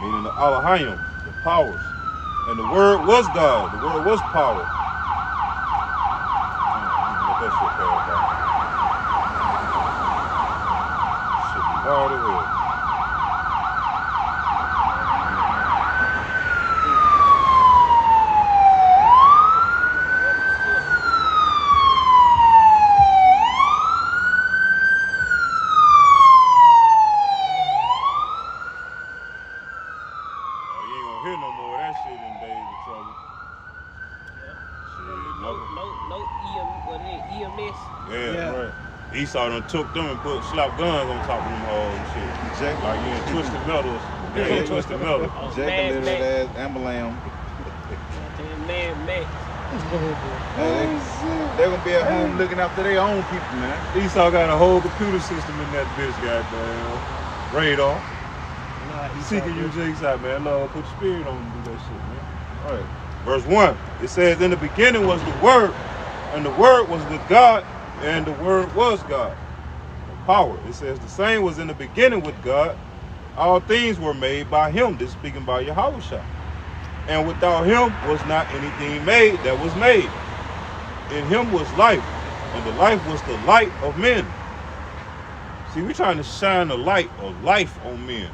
meaning the Elohim, the powers. "And the Word was God, the Word was power." Let that shit pass by. Should be hard as hell. Hear no more of that shit in days of trouble. Shit, No EMS. Yeah, right. Esau done took them and slapped guns on top of them hoes and shit. Jack, Like you in Twisted Metals. Yeah, Twisted Metal. Oh, Jack Mad little Max. ass Ambalam. Mad Max. They're gonna be at home looking after their own people, man. Esau got a whole computer system in that bitch, goddamn. Radar. Seeking you jigs out, man. Lord, put your spirit on and do that shit, man. All right. Verse 1. It says, "In the beginning was the Word, and the Word was with God, and the Word was God." Power. It says, "The same was in the beginning with God. All things were made by him." This speaking by Yahushua. "And without him was not anything made that was made. In him was life, and the life was the light of men." See, we trying to shine the light of life on men.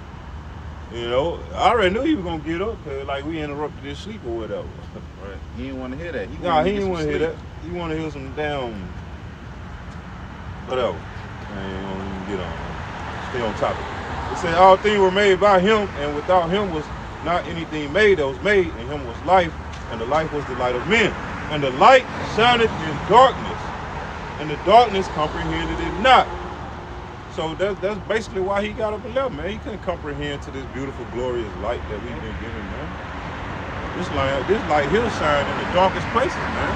You know, I already knew he was gonna get up, cause like we interrupted his sleep or whatever. Right. He didn't want to hear that. He didn't want to hear that. He want to hear some damn whatever. I ain't gonna even get on. Stay on topic. It said all things were made by him, and without him was not anything made that was made. In him was life, and the life was the light of men. And the light shineth in darkness, and the darkness comprehended it not. So that's basically why he got up and left, man. He couldn't comprehend to this beautiful, glorious light that we've been given, man. This light he'll shine in the darkest places, man.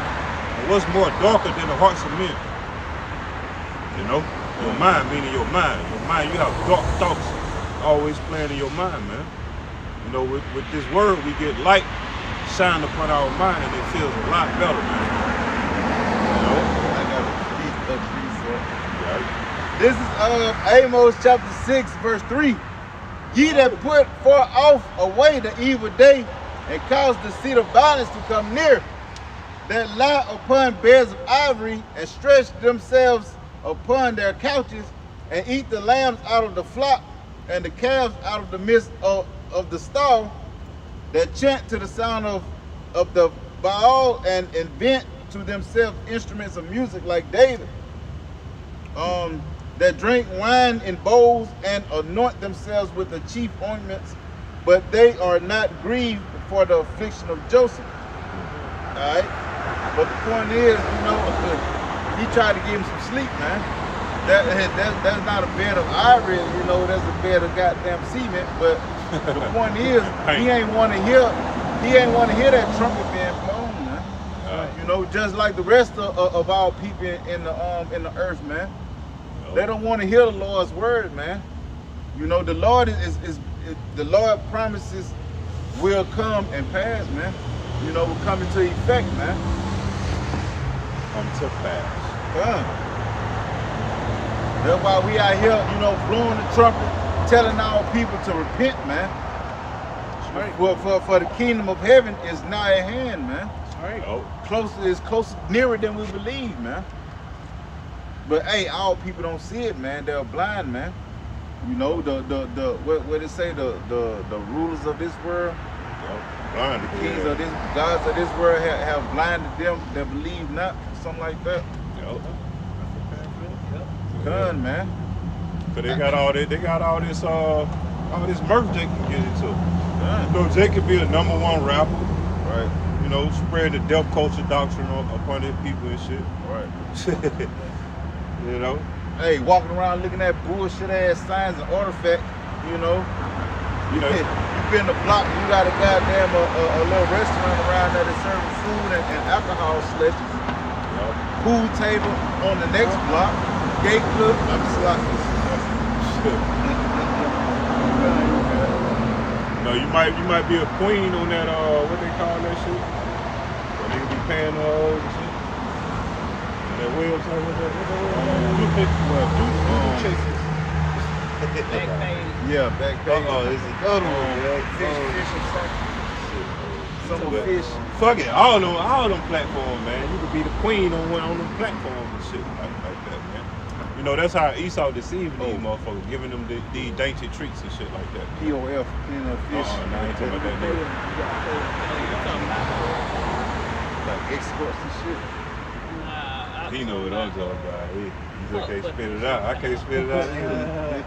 And what's more darker than the hearts of men? You know? Your mind, meaning your mind. Your mind, you have dark thoughts always playing in your mind, man. You know, with this word, we get light shine upon our mind, and it feels a lot better, man. You know? I got a precept. Right? This is Amos chapter 6, verse 3. "Ye that put far off away the evil day, and cause the seat of violence to come near, that lie upon beds of ivory, and stretch themselves upon their couches, and eat the lambs out of the flock, and the calves out of the midst of the stall, that chant to the sound of the Baal, and invent to themselves instruments of music like David, that drink wine in bowls, and anoint themselves with the chief ointments, but they are not grieved for the affliction of Joseph." All right? But the point is, you know, he tried to give him some sleep, man. That's not a bed of ivory, you know, that's a bed of goddamn cement. But the point is, he ain't want to hear that trumpet being blown, man. You know, just like the rest of our people in the earth, man. They don't want to hear the Lord's word, man. You know, the Lord the Lord promises will come and pass, man. You know, will come into effect, man. Come to pass. Yeah. That's why we out here, you know, blowing the trumpet, telling our people to repent, man. For the kingdom of heaven is nigh at hand, man. Right. Oh. Closer, nearer than we believe, man. But hey, our people don't see it, man. They're blind, man. You know, what they say, the rulers of this world, Blind, the kings of this, gods of this world have blinded them that believe not, something like that. Done, man. So they got all this mirth Jake can get into. You know, Jake could be the #1 rapper, right? You know, spread the death culture doctrine upon his people and shit. Right. You know? Hey, walking around looking at bullshit ass signs and artifacts, you know. You know. You been the block, you got a goddamn a little restaurant around there that serves food and alcohol slushes. Pool table on the next block. Gate club. I'm sloppy. No, you might be a queen on that what they call that shit. Where they be paying all and shit. And that website, Back page. Yeah, back page. It's another one, Some fish. Fuck it, all them platforms, man. You could be the queen on them platforms and shit like that, man. You know, that's how Esau deceived these motherfuckers, giving them these dainty treats and shit like that. POF, fish. No, I ain't talking about that nigga. Like exports and shit. He know what I'm talking about. He just can't spit it out. I can't spit it out either.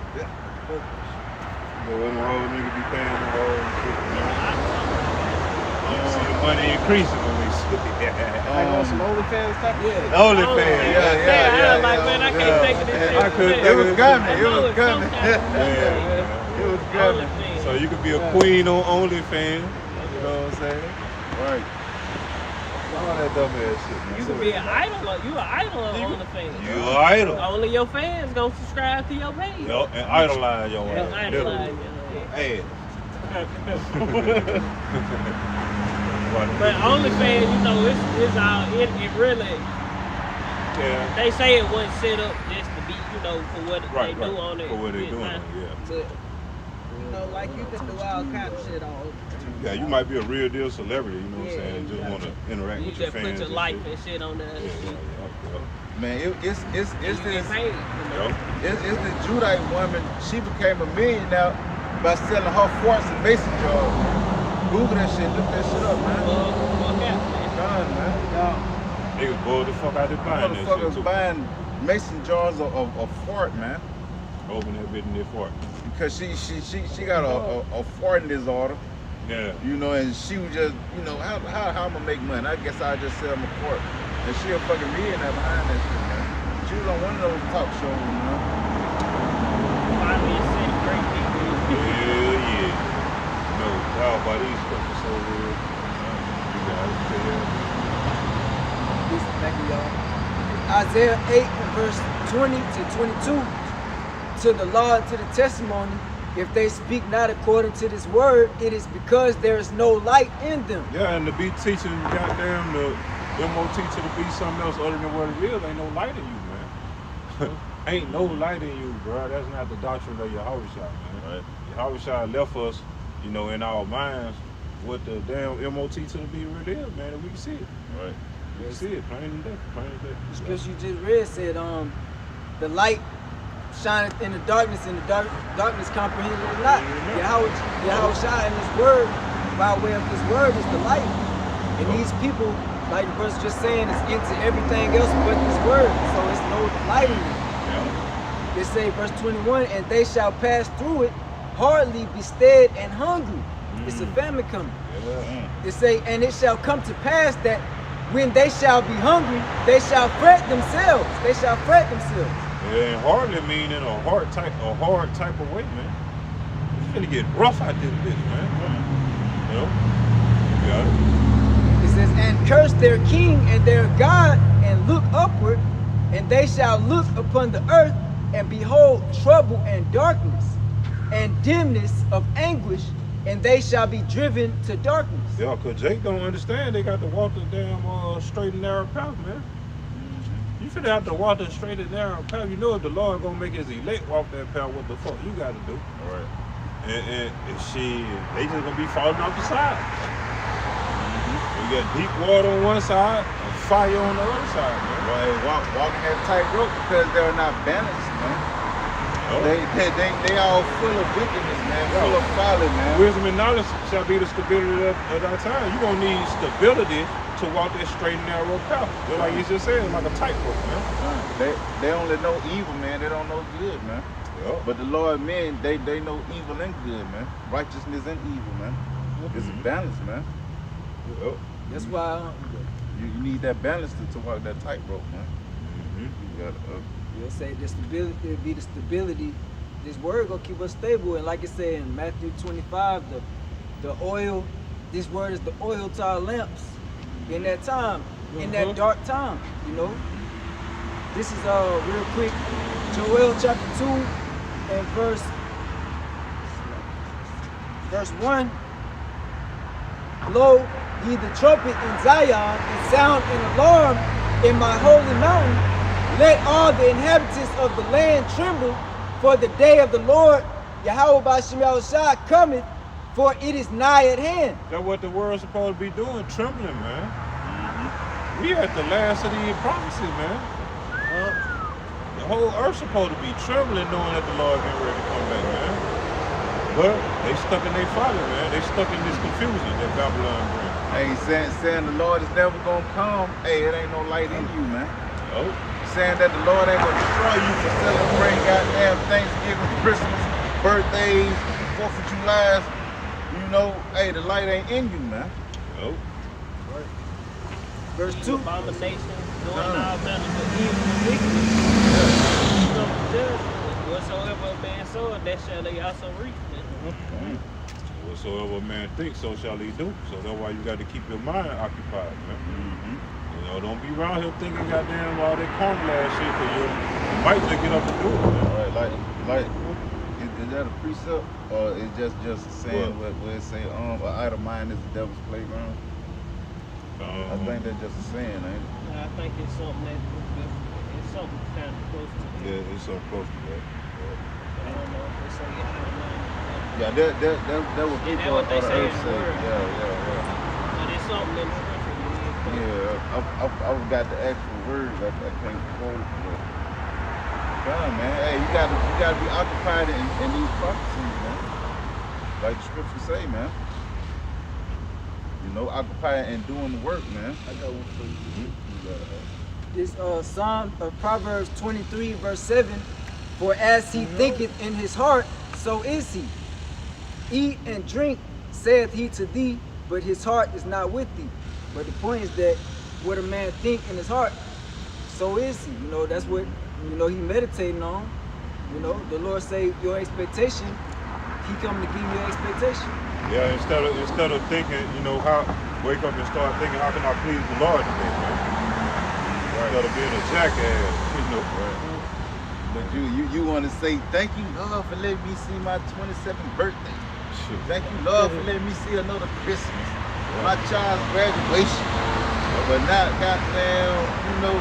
But when the whole nigga be paying the whole shit, you see the money increasing when they spit it. Like on some OnlyFans type of shit. OnlyFans, Yeah, like, man, I can't think of this shit. I couldn't It think was of coming. this. It was coming. Yeah. It was coming. So you could be a queen on OnlyFans. You know what I'm saying? Right. All that dumb ass shit, man. You could be an idol. You an idol on the fans. You an idol. Only your fans gonna subscribe to your page. Yo, and idolize your Yeah, ass. idolize literally. your Ass. But OnlyFans, you know, it's all it really. Yeah. They say it wasn't set up just to be, you know, for what Right, they do on it. For what they It's doing, not- yeah. But you know, like you can do all kind of shit all. Yeah, you might be a real deal celebrity, you know what I'm Yeah, saying? And just yeah. want to interact You with your just fans. put your and life shit. and shit on there. Yeah, yeah. Man, it's You this get paid. You know? it's the Judite woman. She became a millionaire by selling her forks and mason jars. Google that shit, look that shit up, man. Fuck out, man. Done, man. Niggas boiled the fuck out there buying that shit Motherfuckers too. buying mason jars of fart, man. Open that bitch in their fart. Because she got a farting disorder, Yeah. you know, and she was just, you know, how I'm gonna make money? I guess I just sell my fart. And she a fucking millionaire behind that shit, man. She was on one of those talk shows, you know. Finally, it's said great people. Hell yeah. No, y'all by these fuckers so real. You guys tell. Thank you, y'all. Isaiah 8 and verse 20 to 22. To the law and to the testimony, if they speak not according to this word, it is because there is no light in them. Yeah, and to be teaching goddamn the MOT to be something else other than what it is, ain't no light in you, man. Ain't no light in you, bro. That's not the doctrine of Yahweh Shai, man. Right. Yahweh Shai left us, you know, in our minds what the damn MOT to the B really is, man, and we can see it. Right. We can see it plain and day, plain and day. The scripture you just read said, the light shineth in the darkness, and the darkness comprehended it not. Yahweh Shai in his word, by way of his word, is the light. And these people, like the verse just saying, is into everything else but this word. So it's no light in it. Yeah. It say verse 21, and they shall pass through it, hardly be stead and hungry. It's a famine coming. Yeah. It say, and it shall come to pass that when they shall be hungry, they shall fret themselves. They shall fret themselves. Yeah, and hardly mean in a hard type of way, man. It's gonna get rough out this bitch, man. You know? You got it. It says, and curse their king and their God, and look upward, and they shall look upon the earth, and behold trouble and darkness, and dimness of anguish, and they shall be driven to darkness. Yeah, cause Jake don't understand. They got to walk the damn straight and narrow path, man. You finna have to walk the straight and narrow path. You know if the Lord gonna make his elect walk that path, what the fuck you gotta do? All right. And they just gonna be falling off the side. You got deep water on one side, and fire on the other side, man. Well, walking that tightrope because they're not balanced, man. Oh. They all full of wickedness, man. Full of folly, man. Wisdom and knowledge shall be the stability of our time. You're gonna need stability to walk that straight and narrow path. Just like you just said, like a tightrope, man. They only know evil, man. They don't know good, man. Yeah. But the Lord, man, they know evil and good, man. Righteousness and evil, man. It's a balance, man. Yep. That's why You need that balance to walk that tightrope, man. Mm-hmm. You gotta, you'll say the stability, it'll be the stability this word gonna keep us stable. And like it said in Matthew 25, the oil, this word is the oil to our lamps in that time, in that dark time, you know. This is real quick, Joel chapter 2 and verse 1. Lo, ye the trumpet in Zion, and sound an alarm in my holy mountain. Let all the inhabitants of the land tremble, for the day of the Lord, Yahweh B'Shem Yahushua, cometh, for it is nigh at hand. That's what the world's supposed to be doing, trembling, man. We at the last of these prophecies, man. The whole earth's supposed to be trembling, knowing that the Lord getting ready to come back, man. But they stuck in their folly, man. They stuck in this confusion that Babylon brings. Hey, saying the Lord is never gonna come. Hey, it ain't no light in you, man. Oh. Saying that the Lord ain't gonna destroy you for celebrating goddamn Thanksgiving, Christmas, birthdays, 4th of July. You know, hey, the light ain't in you, man. Oh. Verse 2. Abomination, doing all manners of evil and wickedness. Whatsoever a man soweth, that shall he also reap. Whatsoever a man thinks, so shall he do. So that's why you got to keep your mind occupied, man. You know, don't be around here thinking goddamn all that carnal ass shit, because you might just get up and do it, man. All right, like, is that a precept, or is just saying what it say? An idle mind is the devil's playground. I think that's just a saying, ain't it? I think it's something it's something kind of close to that. Yeah, it's so close to that. I don't know if they say it out of mind. Yeah, that was people what they on the say in earth the say. word. Yeah. But it's something in the scripture. Yeah, I got the actual words. I can't quote it, but God, man, hey, you gotta be occupied in these prophecies, man. Like the scriptures say, man. You know, occupied and doing the work, man. I got one for you. This Psalm of Proverbs 23 verse 7. For as he thinketh in his heart, so is he. Eat and drink, saith he to thee, but his heart is not with thee. But the point is that what a man think in his heart, so is he. You know, that's what, you know, he meditating on. You know, the Lord say your expectation, he come to give you your expectation. Yeah, instead of thinking, you know, wake up and start thinking, how can I please the Lord today, man? Instead of being a jackass, you know. But you want to say, thank you, Lord, for letting me see my 27th birthday. Thank you, Lord, for letting me see another Christmas. My child's graduation. But not goddamn, you know,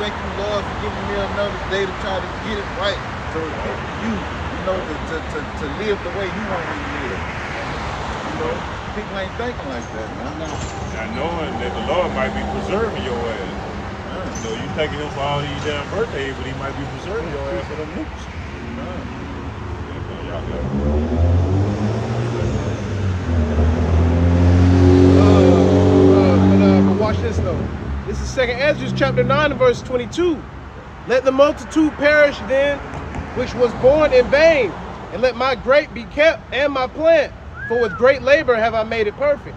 thank you, Lord, for giving me another day to try to get it right. So you know, to live the way you want me to live. You know, people ain't thinking like that, man. Not knowing that the Lord might be preserving your ass. You know, you thanking him for all these damn birthdays, but he might be preserving your ass for them nukes. But watch this though. This is 2nd Ezra chapter 9 and verse 22. Let the multitude perish then, which was born in vain, and let my grape be kept and my plant, for with great labor have I made it perfect.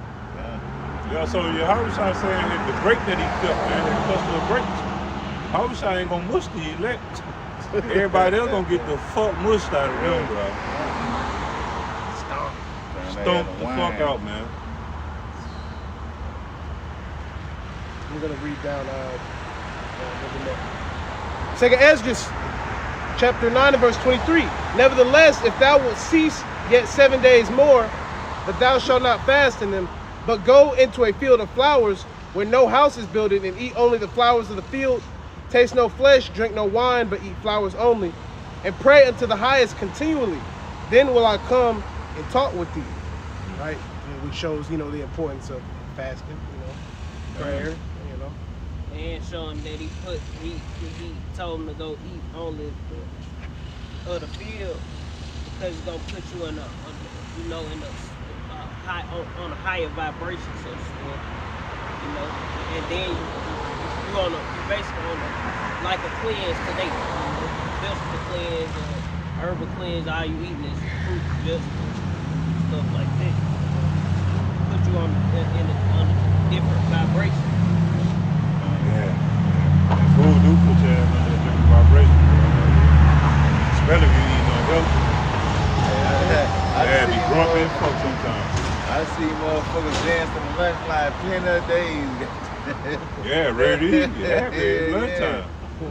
Yeah, so Yahushua saying that the grape that he kept, man, the cluster of grapes, Yahushua ain't gonna mush the elect. Everybody else gonna get the fuck mushed out of them, bro. Stomp the fuck out, man. I'm gonna read down 2nd Ezra chapter 9 and verse 23. Nevertheless, if thou wilt cease yet 7 days more, but thou shalt not fast in them, but go into a field of flowers where no house is builded, and eat only the flowers of the field, taste no flesh, drink no wine, but eat flowers only, and pray unto the highest continually. Then will I come and talk with thee. Right? Which shows, you know, the importance of fasting, you know, prayer, you know. And showing that he told him to go eat only of the field, because it's gonna put you in on a higher vibration, so to speak. You know, and then you basically on like a cleanse today. Vegetable cleanse, herbal cleanse. All you eating is fruit, vegetables, stuff like that. Put you on a different vibration. Yeah. Food do put you in a different vibration. Especially if you eat Yeah, be grumpy as fuck sometimes. I see motherfuckers dance on the lunch line plenty of days. Yeah, ready to eat. Yeah, ready lunchtime.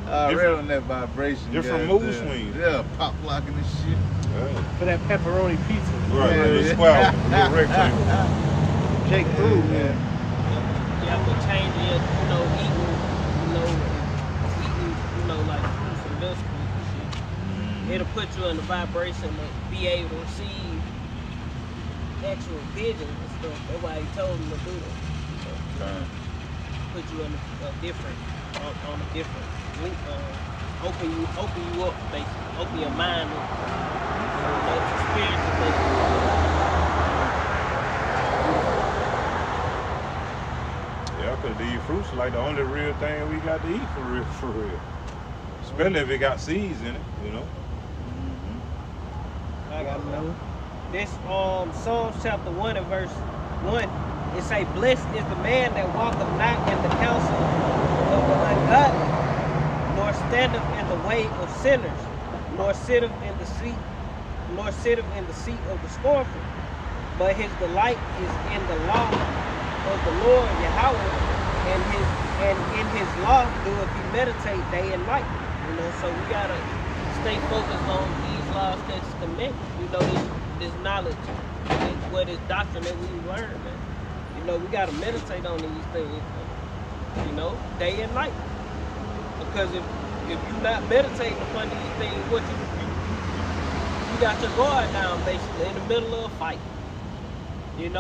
Right on that vibration. Different goddamn. mood swings. Yeah, pop locking and shit. Yeah. For that pepperoni pizza. Right, Yeah, little yeah. square, little rectangle. Jake Blue, man. You have to change it, eating, like fruits and vegetables and shit. It'll put you in the vibration to be able to receive actual visions and stuff. That's why he told him to do that. So, put you in a different, on a different link, open you up, basically. Open your mind up. To spiritual things. Yeah, because these fruits are like the only real thing we got to eat for real. Especially if it got seeds in it, you know. I got another. This Psalms chapter 1 and verse 1. It say, blessed is the man that walketh not in the counsel of the ungodly, nor standeth in the way of sinners, nor sitteth in the seat of the scornful. But his delight is in the law of the Lord Yahweh, and in his law doeth he meditate day and night. So we gotta stay focused on these laws, statutes, commandments. This knowledge, this doctrine that we learn, man. We gotta meditate on these things, day and night. Because if you're not meditating upon these things, what you got your guard down basically in the middle of a fight. When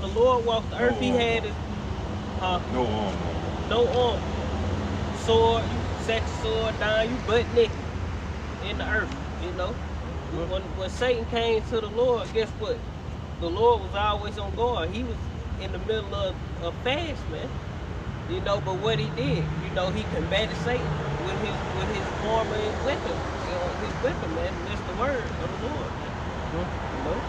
the Lord walked the earth, he had his no armor. Sword, you set your sword down, you butt naked in the earth, When Satan came to the Lord, guess what? The Lord was always on guard. He was in the middle of a fast, man. But what he did, he combated Satan with his armor and weapon. His weapon, man. And that's the word of the Lord, man.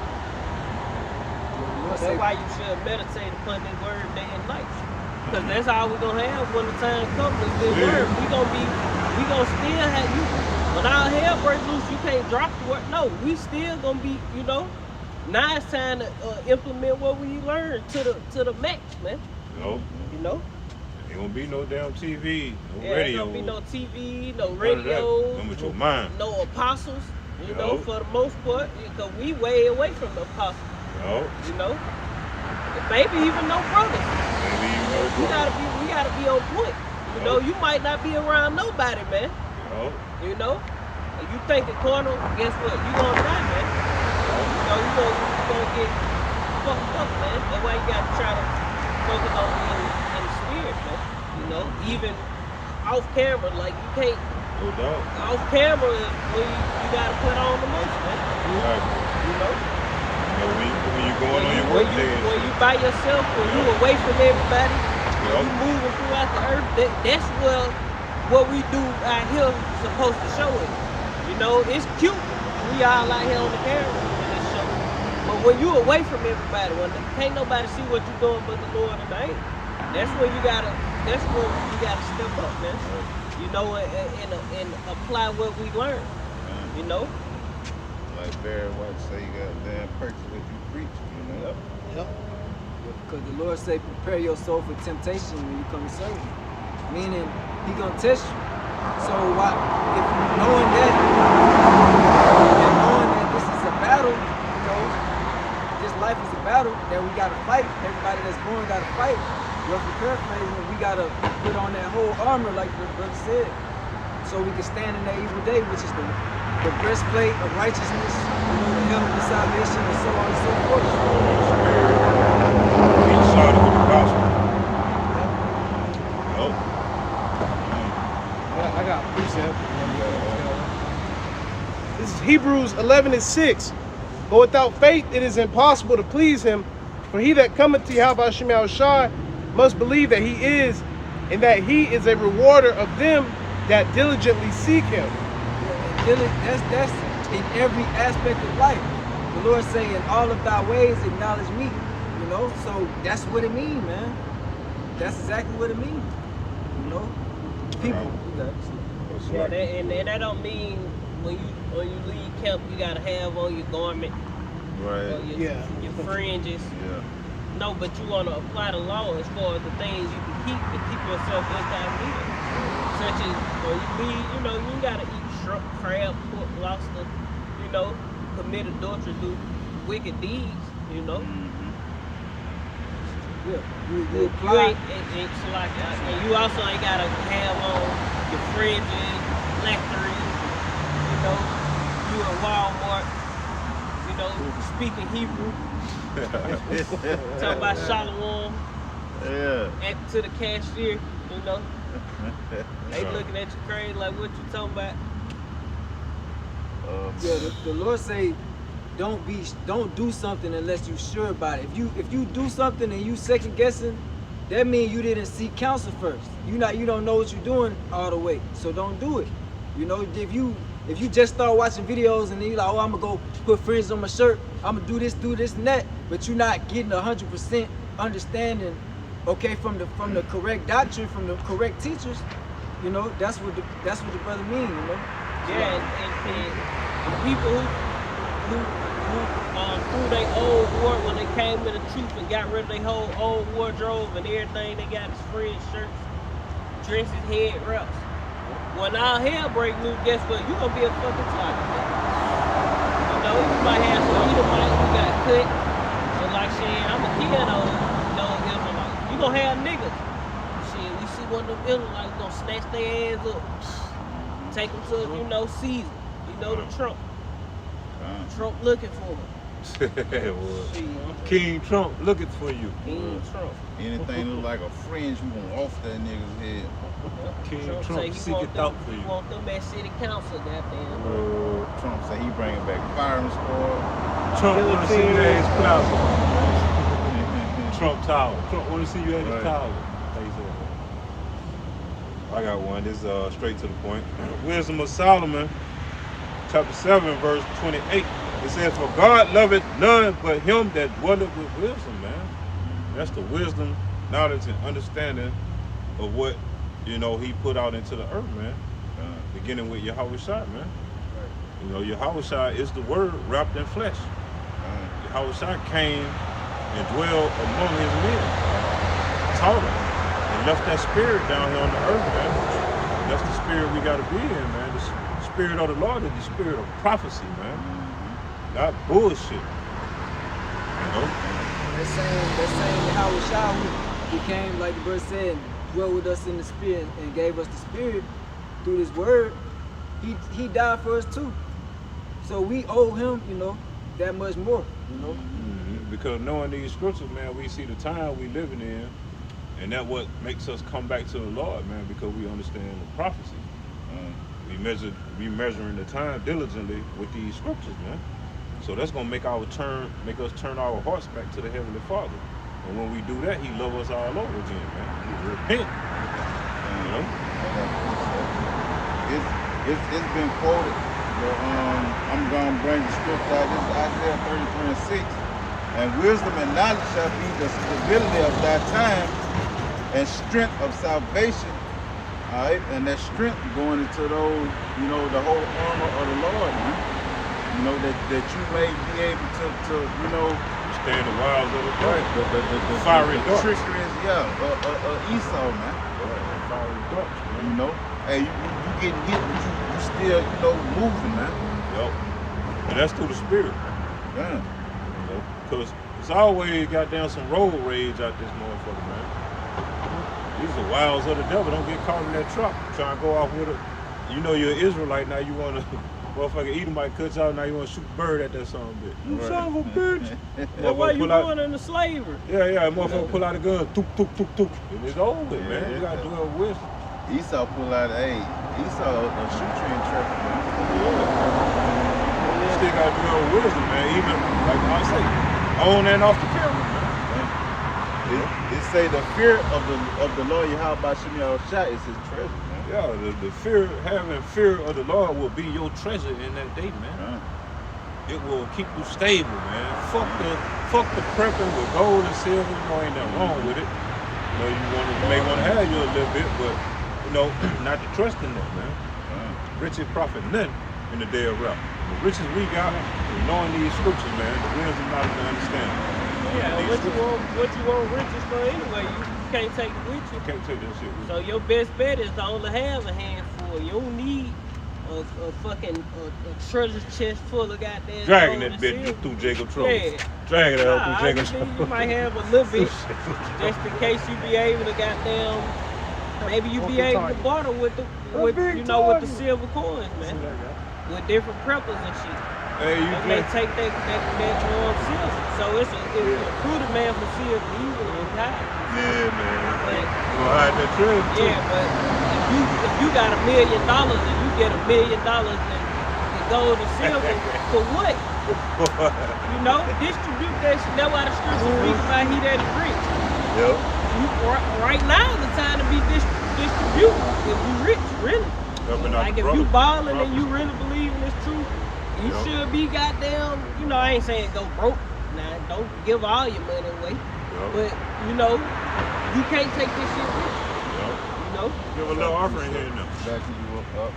That's why you should meditate upon this word day and night. Because that's all we're gonna have when the time comes is this word. We gonna still have you. When our hell breaks loose, you can't drop the word. No, we still gonna be, now it's time to implement what we learned to the max, man. Ain't gonna be no damn TV, no radio. Ain't gonna be no TV, no radio. Come with your mind. No apostles, for the most part, because we way away from the apostles. Maybe even no brothers. We gotta be on point. You might not be around nobody, man. If you thinking carnal, guess what? You gonna die, man. You gonna get fucked up, man. That's why you gotta try to focus on in the spirit, man. Even off camera, like you can't. No doubt. Off camera is when you gotta put on the most, man. When you going on your work day. When you by yourself, when you away from everybody, when you moving throughout the earth, that's what we do out here supposed to show it. It's cute. We all out here on the camera in this show. But when you away from everybody, when can't nobody see what you're doing but the Lord and the angel, that's when you gotta step up, man. And apply what we learn. Like Barry White say, you got damn purchase what you preach, Yep. Because the Lord say, prepare your soul for temptation when you come to serve him. Meaning, he gonna test you. So if knowing that this is a battle, this life is a battle that we gotta fight. Everybody that's born gotta fight. Roughly paraphrasing, we gotta put on that whole armor, like the brother said, so we can stand in that evil day, which is the breastplate of righteousness, the helmet of salvation, and so on and so forth. Each side with the gospel. I got a precept. This is Hebrews 11:6. But without faith it is impossible to please him. For he that cometh to Yahweh Shem Yahushua must believe that he is, and that he is a rewarder of them that diligently seek him. That's in every aspect of life. The Lord saying, in all of thy ways acknowledge me. So that's what it means, man. That's exactly what it means. People. Yeah, and that don't mean when you leave camp, you gotta have on your garment, Right. or your, Yeah. your fringes. Yeah. No, but you want to apply the law as far as the things you can keep to keep yourself incognito. Such as, when you leave, you gotta eat shrimp, crab, pork, lobster, commit adultery, do wicked deeds, Mm-hmm. Yeah. You You apply. ain't, it's like, and you also ain't gotta have on your fringes, lectures, you at Walmart, speaking Hebrew, talking about Shalom, Yeah. to the cashier, they looking at you crazy like, what you talking about? Yeah, the Lord say, don't do something unless you sure about it. If you do something and you second guessing, that means you didn't seek counsel first. You don't know what you're doing all the way, so don't do it. If you just start watching videos and then you're like, oh, I'm gonna go put fringes on my shirt, I'm gonna do this, and that, but you're not getting 100% understanding, okay, from the correct doctrine, from the correct teachers, that's what the brother mean, Yeah, and people who threw their old wardrobe when they came to the truth and got rid of their whole old wardrobe and everything, they got his fringe shirts, dresses, head wraps. When our hair break loose, guess what? You gonna be a fucking target. You might have some Edomites who got cut. So like shit, I'm a kid though, Israelite. You gonna have niggas. Shit, we see one of them Israelites gonna snatch their ass up. Take them to, Caesar. The Trump. Trump looking for him. King Trump looking for you. King Trump. Anything look like a fringe, you gonna off that nigga's head. King say Trump he seek want it them- out for he you. want them at city council, goddamn. Trump say he bringing back firing squad. Trump want to see you at his plaza. Trump. Trump Tower. Trump want to see you at his Right. tower. How you say that? I got one. This is straight to the point. Wisdom of Solomon, chapter 7, verse 28. It says, for God loveth none but him that dwelleth with wisdom, man. That's the wisdom, knowledge, and understanding of what, he put out into the earth, man. Beginning with Yahweh Shai, man. Yahweh Shai is the word wrapped in flesh. Yahweh Shai came and dwelled among his men, taught them, and left that spirit down here on the earth, man. That's the spirit we got to be in, man. The spirit of the Lord is the spirit of prophecy, man. Not bullshit. That same Howard Shah who came, like the verse said, dwelt with us in the spirit and gave us the spirit through this word. He died for us too. So we owe him, that much more, Because knowing these scriptures, man, we see the time we living in, and that what makes us come back to the Lord, man, because we understand the prophecy. We measuring the time diligently with these scriptures, man. So that's gonna make us turn our hearts back to the Heavenly Father. And when we do that, He loves us all over again, man. We repent. It's been quoted. I'm gonna bring the scripture out. This is Isaiah 33:6. And wisdom and knowledge shall be the stability of thy time and strength of salvation. All right, and that strength going into those, the whole armor of the Lord, man. That you may be able to Stand the wiles of the right, dark. the Fiery darts. trickeries, Esau, man. Fiery darts, man. Hey, you getting hit, but you still, moving, man. Yup. And that's through the spirit. Yeah. Because it's always got down some road rage out this motherfucker, man. These are wiles of the devil. Don't get caught in that trap. Trying to go off with it. You're an Israelite now. You want to, motherfucker, Edomite cuts out. Now you want to shoot a bird at that son of a bitch. You son of a bitch. Well, why you going into slavery? Yeah. Motherfucker pull out a gun. Took. And it's over with, man. You got to dwell with wisdom. Esau pull out, Esau a shoe train traffic, man. You still got to dwell with wisdom, man. Even, like I say, on and off the camera, man. It say the fear of the Lord Yahweh Shem Shah is his treasure, man. Yeah, having fear of the Lord will be your treasure in that day, man. It will keep you stable, man. Fuck the prepping with gold and silver. Ain't nothing wrong with it. You may want to have you a little bit, but not to trust in that, man. Riches profit nothing. in the day of rap. The riches we got, is knowing these scriptures, man, the wisdom knowledge and understanding. Yeah, what you want riches for anyway? You can't take it with you. You can't take that shit with So you. your best bet is to only have a handful. You don't need a fucking a treasure chest full of goddamn Dragging gold that and bitch silver. through Jacob trouble. Yeah. Dragging it out Nah, through Jacob obviously you trouble. might have a little bit, just in case you be able to goddamn. Maybe you be able to barter with the with the silver coins, man, with different preppers and shit. Hey, you And they just, take that silver. So it's a prudent man for silver, even in time. yeah, man. But You gonna hide that treasure too. yeah, but if you got $1 million and you get $1 million in gold and silver, for what? You know, distribute that shit. That's why the scripture speaks about he that is rich. Yep. Right now is the time to be distributing. If you rich, really. Helping out Like the if you brothers. balling and you really believe in this truth, you Yep. should be goddamn. You know, I ain't saying go broke. Now, don't give all your money away. Yep. But you know, you can't take this shit with you. Yep. You know. Give a little offering here and there. Backing you up.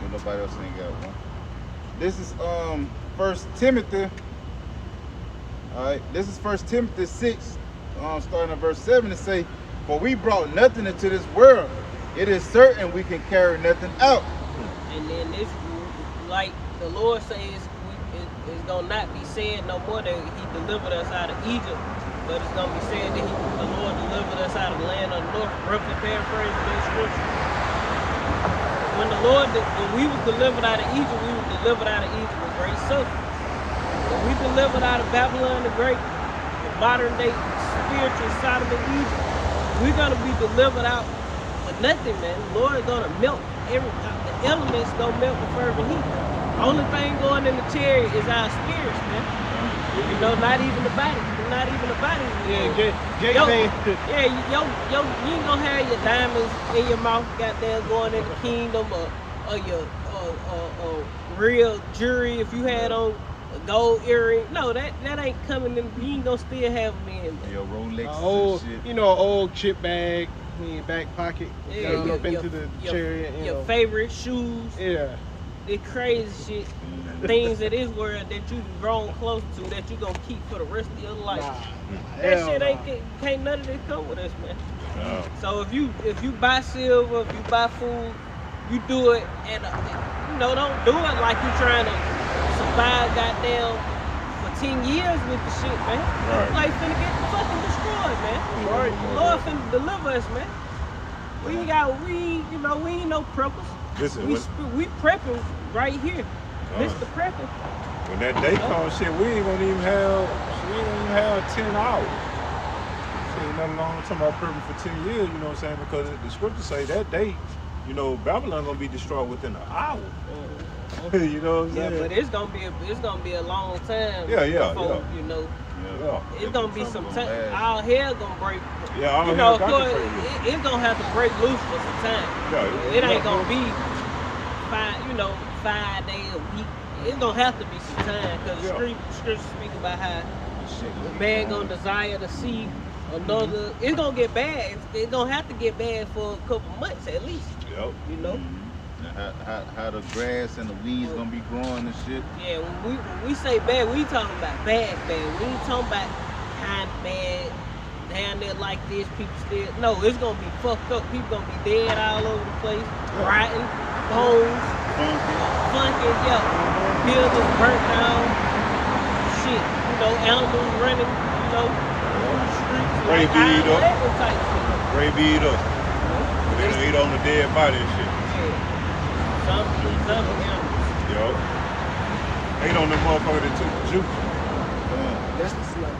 If nobody else ain't got one. This is 1 Timothy. Alright, this is 1 Timothy 6, starting at verse 7 to say, for we brought nothing into this world. It is certain we can carry nothing out. And then this, like the Lord says, it's gonna not be said no more that He delivered us out of Egypt, but it's gonna be said that the Lord delivered us out of the land of the north. Roughly paraphrasing this scripture. When we was delivered out of Egypt, we were delivered out of Egypt with great suffering. When we delivered out of Babylon the Great, the modern day spiritual Sodom of Egypt, we're gonna be delivered out with nothing, man. The Lord is gonna melt everything. The elements gonna melt with fervent heat. Only thing going in the chariot is our spirits, man. You know, not even the body. Not even the body. You ain't gonna have your diamonds in your mouth, goddamn, going in the kingdom, or your real jewelry if you had on a gold earring. No, that ain't coming in. You ain't gonna still have them in. Your Rolex Old, and shit. you know, old chip bag in your back pocket, down up into the chariot. You Your know. favorite shoes. Yeah. The crazy shit, things of this world that you've grown close to that you gonna keep for the rest of your life. That Hell shit nah. can't none of this come with us, man. No. So if you buy silver, if you buy food, you do it and don't do it like you trying to survive goddamn for 10 years with the shit, man. Right. Like finna get fucking destroyed, man. Right. Lord finna deliver us, man. We ain't no preppers. Listen, We prepping right here. This the prepping. when that day comes, shit, we ain't gonna even have 10 hours. Shit, ain't nothing long talking about prepping for 10 years, you know what I'm saying? Because the scriptures say that day, you know, Babylon gonna be destroyed within an hour. You know what I'm Yeah, saying? but it's gonna be a long time. Yeah, before, yeah. You know, Yeah. it's gonna be some time. Bad. All hell gonna break. Yeah, all You know, hell of got course, to break loose. it's gonna have to break loose for some time. Yeah, It ain't yeah. gonna be 5 days a week. It's gonna have to be some time because Yeah. the scriptures speak about how Shit, man gonna desire to see another. It's gonna get bad. It's gonna have to get bad for a couple months at least. Yep. You know. How the grass and the weeds gonna be growing and shit. Yeah, when we say bad, we talking about bad. We ain't talking about kind of bad, down there like this, people still. No, it's gonna be fucked up. People gonna be dead all over the place, rotting, bones, funky, buildings burnt down, shit. You know, animals running, you know, through the streets. Ray Like beat up. Iron type shit. Ray beat up. They done eat on the dead body and shit. Yeah. Some animals. Yo. Ate on the motherfucker that took the juice.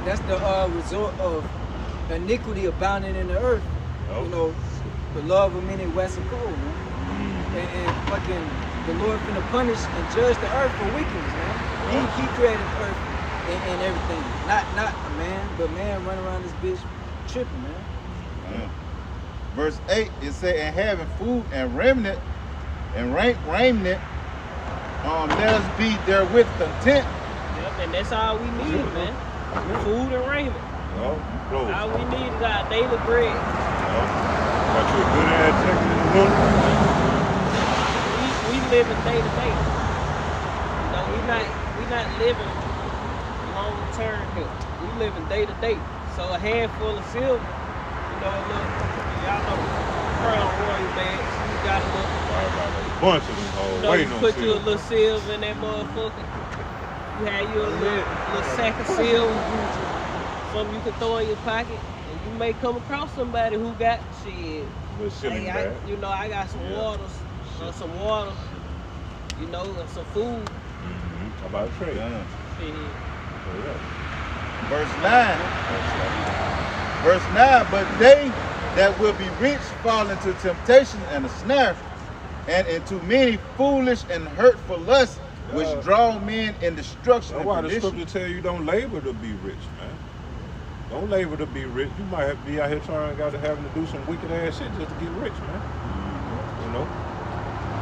That's the result of iniquity abounding in the earth. Oh. You know, the love of many wax and cold, man. And fucking the Lord finna punish and judge the earth for wickedness, man. He created the earth and everything. Not a man, but man running around this bitch tripping, man. Verse 8, it say, and having food and raiment, let us be therewith content. Yep, and that's all we need, man. Food and raiment. Yo. Close. All we need is our daily bread. Yo. Got you a good ass chicken in the morning. We living day to day. You know, we not living long term here. We living day to day. So a handful of silver, you know, y'all know Crown Royal bags. You got a little Bunch of them hoes you know, waiting you on put you a silver. little silver in that motherfucker. You have you a little sack of silver, something you can throw in your pocket, and you may come across somebody who got shit. Little shilling Hey, bag. you know, I got some water, you know, and some food. How about a trade? Shit. Oh, yeah. Verse 9, but they that will be rich fall into temptation and a snare, and into many foolish and hurtful lusts, which draw men in destruction That's and why the perdition. scripture tell you don't labor to be rich, man. Don't labor to be rich. You might have to be out here having to do some wicked ass shit just to get rich, man. You know?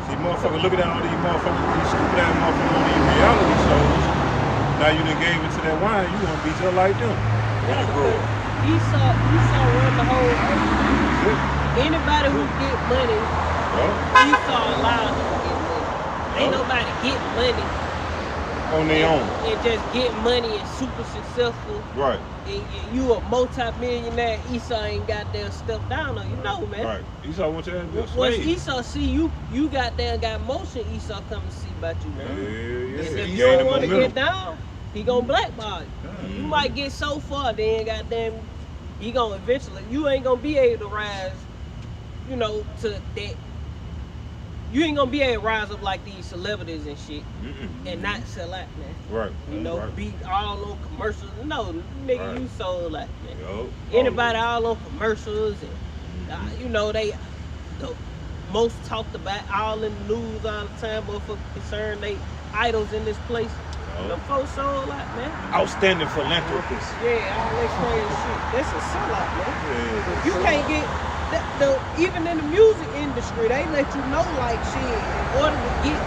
See, motherfuckers looking at all these motherfuckers, these stupid ass motherfuckers on these reality shows. Now you done gave into that wine, you want to be just like them. When you grow up. Esau run the whole earth. That's it. Anybody who get money, Yeah. Esau allowed them to get money. Ain't nobody get money On their own. and just get money and super successful. Right. And you a multi-millionaire, Esau ain't goddamn stepped down on you. No, man. Right. Esau wants you to be a Once slave. Esau see you goddamn got motion, Esau come and see about you, man. Yeah. If He you ain't don't want to momentum. get down, he gonna blackball you. You might get so far, then goddamn, he gonna eventually, you ain't gonna be able to rise, you know, to that. You ain't gonna be able to rise up like these celebrities and shit and not sell out, man. Right. You know, Right. be all on commercials. No, nigga, Right. you sold out, man. Yo. Anybody all on commercials and you know the most talked about, all in the news all the time. Motherfuckers concerned they idols in this place. The folks sold out, man. Outstanding philanthropist. Yeah, all that crazy shit. That's a sellout, man. Yeah. You can't get even in the music industry, they let you know like shit in order to get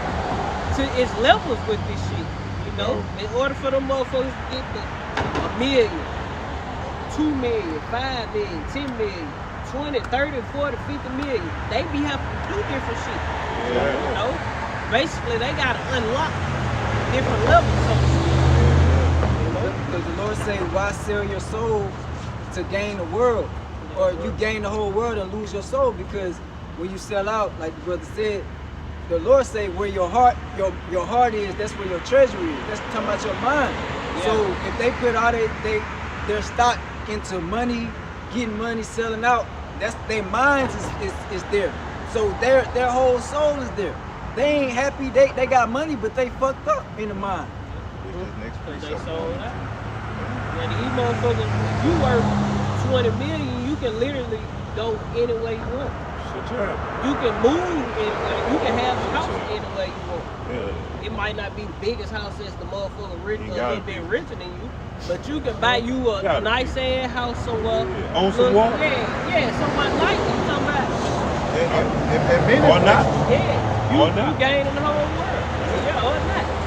to its levels with this shit. You know, in order for them motherfuckers to get to $1 million, 2 million, 5 million, 10 million, 20, 30, 40, 50 million, they be having to do different shit. You know, basically they gotta unlock different levels. So Because the Lord say, why sell your soul to gain the world? Or you gain the whole world and lose your soul? Because when you sell out, like the brother said, the Lord say where your heart is, that's where your treasure is. That's talking about your mind. Yeah. So if they put all their stock into money, getting money, selling out, that's their minds is there. So their whole soul is there. They ain't happy, they got money, but they fucked up in the mind. Cause they sold out. And these motherfuckers, if you worth 20 million, you can literally go any way you want. You can move anyway. You can have a house any way you want. Yeah. It might not be the biggest house as the motherfucker rich, You a gotta little bit be. richer than you, but you can buy you a Gotta nice ass house somewhere. Yeah. Own some water. Yeah, somewhere nice. You talking about? Or not. Yeah, Or you not. gaining the whole world. Yeah, or not.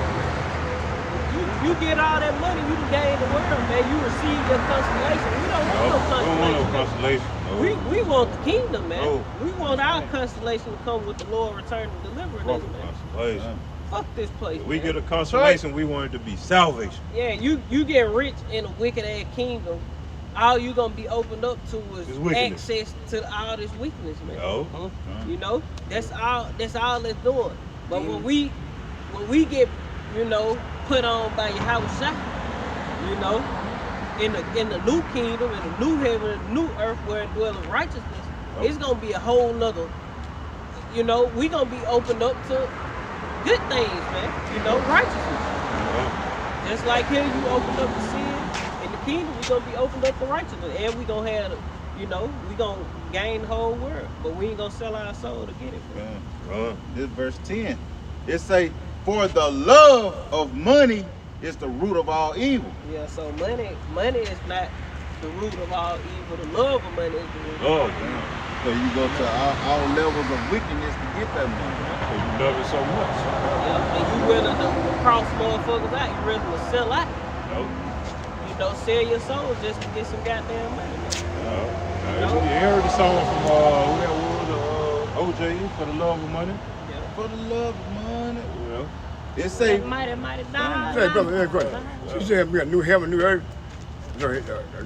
You get all that money, you can gain the world, man. You receive your constellation. We don't want no We don't want no constellation. constellation. No. We want the kingdom, man. No. We want our constellation to come with the Lord returning and delivering us, Fuck a man. constellation. Fuck this place. If we man. get a constellation, we want it to be salvation. Yeah, you get rich in a wicked ass kingdom. All you gonna be opened up to Is is wickedness. access to all this weakness, man. Yo. You know, that's all it's doing. But when we get, you know, put on by Yahweh, you know, in the new kingdom, in the new heaven, in the new earth where it dwells righteousness, it's gonna be a whole nother, you know, we gonna be opened up to good things, man. You know, righteousness. Just like here you opened up to sin, in the kingdom we gonna be opened up to righteousness. And we gonna have, you know, we gonna gain the whole world. But we ain't gonna sell our soul to get it. This verse 10. It say, for the love of money is the root of all evil. Yeah, so money is not the root of all evil. The love of money is the root. Oh, So you go to all levels of wickedness to get that money. so you love it so much. Yeah, and you willing to cross motherfuckers out. You willing to sell out. No. You know, sell your soul just to get some goddamn money. You heard the song from who that was, OJ, for the love of money. Yeah, for the love of money. Well, It say, Mighty Damn. Say, brother, here's a question. She said we got new heaven, new earth.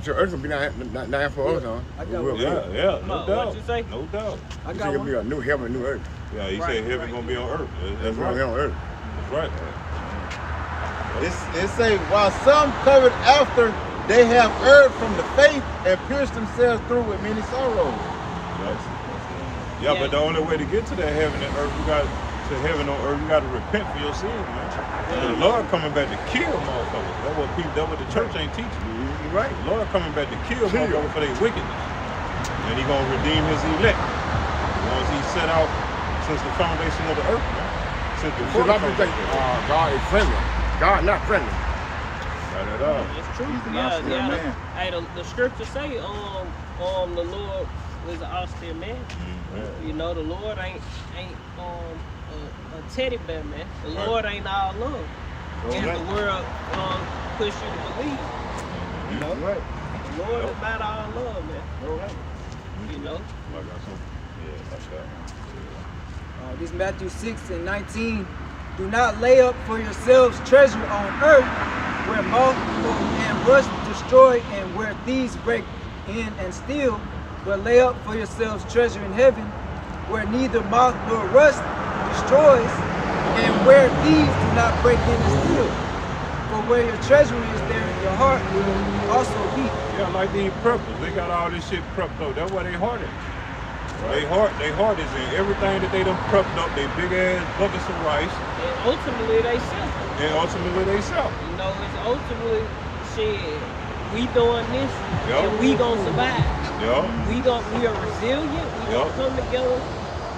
So Earth gonna be down for us, huh? I got Will. one. yeah, no What doubt. you say? No doubt. I She got said one. we got new heaven, new earth. Yeah, he Right, said heaven right. gonna be on earth. That's That's right. right on earth. That's right. it say, while some covered after, they have erred from the faith and pierced themselves through with many sorrows. Yeah, but the only way to get to that heaven and earth, you got to heaven on earth, you got to repent for your sins, man. The Lord coming back to kill motherfuckers. That's what the church ain't teaching. You're right. The Lord coming back to kill motherfuckers for their wickedness. And he gonna redeem his elect. The ones he set out since the foundation of the earth, man. Since So before a lot the of people think foundation. God is friendly. God not friendly. Not at all. It's true. He's an Yeah, austere yeah. man. Hey, the scripture say, the Lord is an austere man. Mm-hmm. You know, the Lord ain't a teddy bear, man. The Right. Lord ain't all love. And right. the world push you to believe. You know? Right. The Lord is not all love, man. You know? I got some. Yeah, like that. This Matthew 6:19. Do not lay up for yourselves treasure on earth, where moth and rust destroy and where thieves break in and steal, but lay up for yourselves treasure in heaven, where neither moth nor rust destroys, and where thieves do not break in and steal. For where your treasure is, there your heart will also be. Yeah, like these preppers, they got all this shit prepped up. That's why they heart it. They heart is in everything that they done prepped up. They big ass buckets of rice, And ultimately, they selfish. and ultimately they sell. You know, it's ultimately, shit, we doing this, Yup. and we gonna survive. Yeah. We are resilient. We Yup. gonna come together.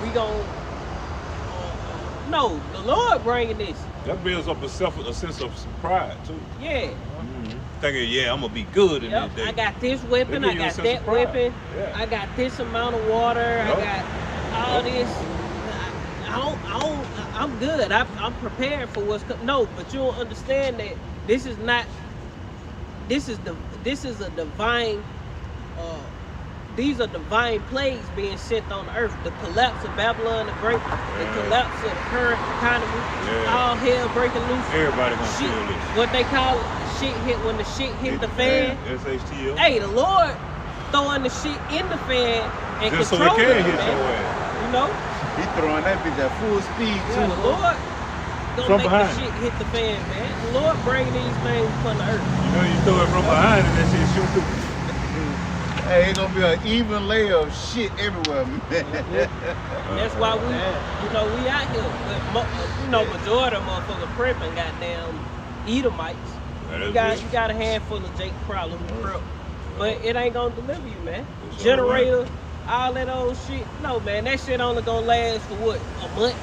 We gonna no, the Lord bringing this. That builds up a sense of pride too. Yeah. Thinking, yeah, I'm gonna be good in Yep. this day. I got this weapon. They I give you a got sense of that pride. weapon. Yeah. I got this amount of water. Yup. I got all this. I'm good. I'm prepared for what's coming. No, but you don't understand that this is not. This is a divine. These are divine plagues being sent on earth. The collapse of Babylon the Great, the collapse of the current economy, all hell breaking loose. Everybody gonna Shit, feel this. what they call it, shit hit when the shit hit the fan. SHTL. Hey, the Lord throwing the shit in the fan and Just so it controlling can it, hit man. your ass. You know? He throwing that bitch at full speed Yeah, the too. Lord gonna From make behind. the shit hit the fan, man. The Lord bringing these things upon the earth. You know you throw it from behind and that shit shoot through. Hey, it's gonna be an even layer of shit everywhere, man. That's why we, we out here. But, majority of motherfuckers prepping goddamn Edomites. That is You it. got a handful of Jake Crowler who prep. But it ain't gonna deliver you, man. It's all Generator, all that old shit. No, man, that shit only gonna last for what? A month?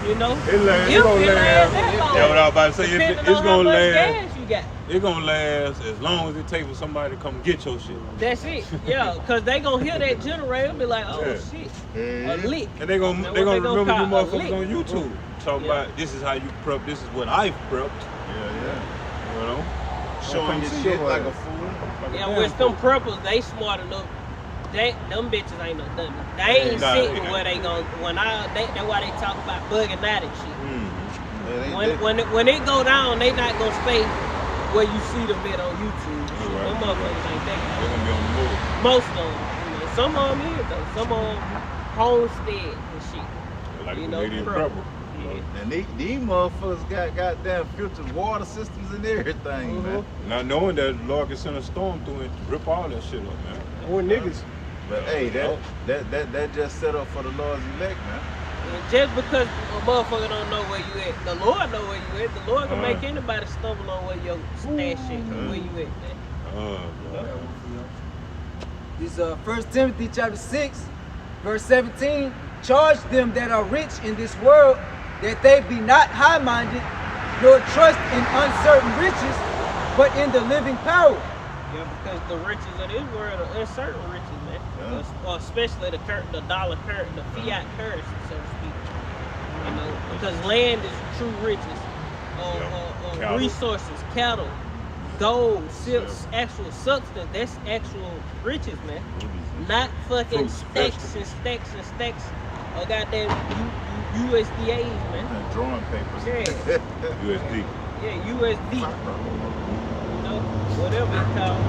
You know? It lasts. If It gonna it lasts last. that long. Yeah, what I was about to say. Depending It's on how gonna much last. gas you got. It's gonna last as long as it takes for somebody to come get your shit. That's it. Yeah, because they gonna hear that generator and be like, oh Yeah. shit, Yeah. a lick. And they gonna Now, they what gonna remember you call a motherfuckers lick. on YouTube talking Yeah. about this is how you prep. This is what I've prepped. Yeah, You know, Showing your Come shit see like your a fool. Like a Yeah, damn with them fool. preppers, they smart enough. Them bitches ain't no dummy. They ain't Nah, sitting they ain't. where they gon' that's why they talk about bugging out and shit. Mm. When it go down, they not gonna stay where you see them at on YouTube. Right. Them motherfuckers ain't They're that. gonna be on the move. Most of them. Some of them is though. Some of them homestead and shit. They're like a You know, Canadian prep. prepper. Yeah. And these motherfuckers got goddamn filtered water systems and everything, man. Not knowing that the Lord can send a storm through and rip all that shit up, man. Or niggas. But hey, that just set up for the Lord's elect, man. And just because a motherfucker don't know where you at, the Lord know where you at. The Lord can make anybody stumble on where your stash at, where you at, man. This 1 Timothy chapter 6, verse 17. Charge them that are rich in this world that they be not high-minded, nor trust in uncertain riches, but in the living power. Yeah, because the riches of this world are uncertain riches, man. Yeah. Especially the dollar currency, the fiat currency, so to speak. You know, because land is true riches. Cattle. Resources, cattle, gold, silk, actual substance. That's actual riches, man. Not fucking Fruits, stacks vegetables. and stacks and stacks or goddamn USDAs, man. And drawing papers. Yeah. USD. Yeah, USD. You know, whatever it's called.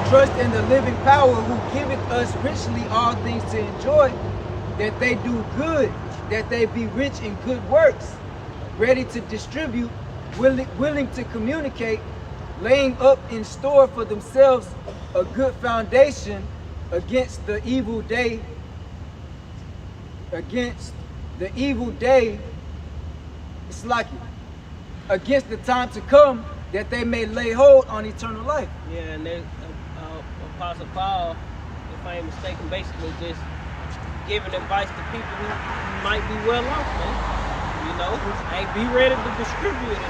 Trust in the living power who giveth us richly all things to enjoy, that they do good, that they be rich in good works, ready to distribute, willing to communicate, laying up in store for themselves a good foundation against the evil day, it's like it, against the time to come, that they may lay hold on eternal life. Yeah, and then Apostle Paul, if I ain't mistaken, basically just giving advice to people who might be well off, man. You know, hey, be ready to distribute it.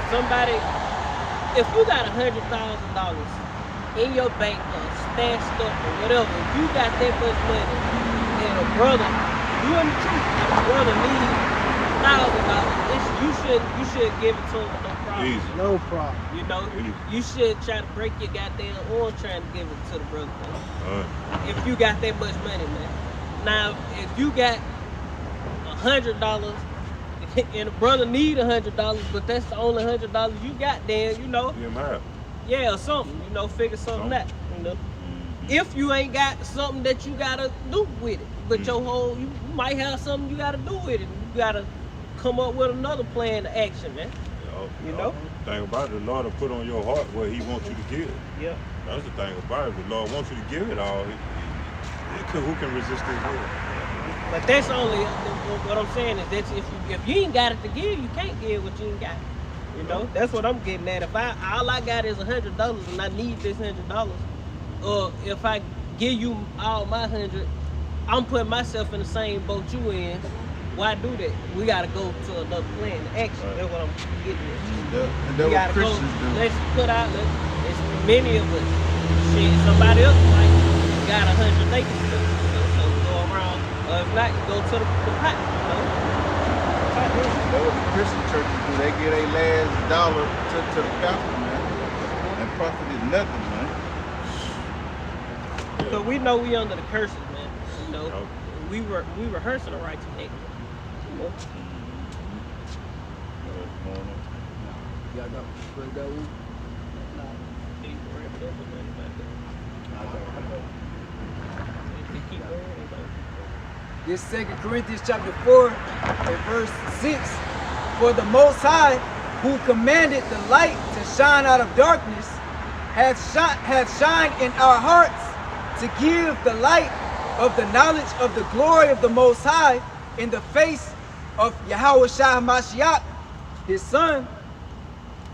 If you got $100,000 in your bank or stashed up or whatever, if you got that much money and a brother, you in the truth, and a brother needs $1,000, you should give it to him with no problem. Easy. No problem. You know, you should try to break your goddamn arm trying to give it to the brother, man. If you got that much money, man. Now, if you got $100 and a brother need $100, but that's the only $100 you got, then you know, yeah, or something. You know, figure something out. You know, if you ain't got something that you gotta do with it, but you might have something you gotta do with it. You gotta come up with another plan of action, man. You know? The thing about it, the Lord will put on your heart what He wants you to give. Yeah. That's the thing about it. The Lord wants you to give it all. Who can resist His will? But that's only what I'm saying is that if you ain't got it to give, you can't give what you ain't got. You know, that's what I'm getting at. If all I got is $100 and I need this $100, or if I give you all my 100, I'm putting myself in the same boat you in. Why do that? We gotta go to another plan of action. That's what I'm getting at. We gotta go. Let's put out. It's many of us. Shit, somebody else might got 100 acres. So go around. Or if not, you go to the pot. You know. That's what the Christian churches do. They get a last dollar to the pastor, man. And profit is nothing, man. But we know we under the curses, man. You know, we rehearsing the righteous act. You know. Y'all got that one? This 2 Corinthians chapter 4 and verse 6. For the Most High, who commanded the light to shine out of darkness, hath shined in our hearts to give the light of the knowledge of the glory of the Most High in the face of Yahweh Shah Mashiach, His Son.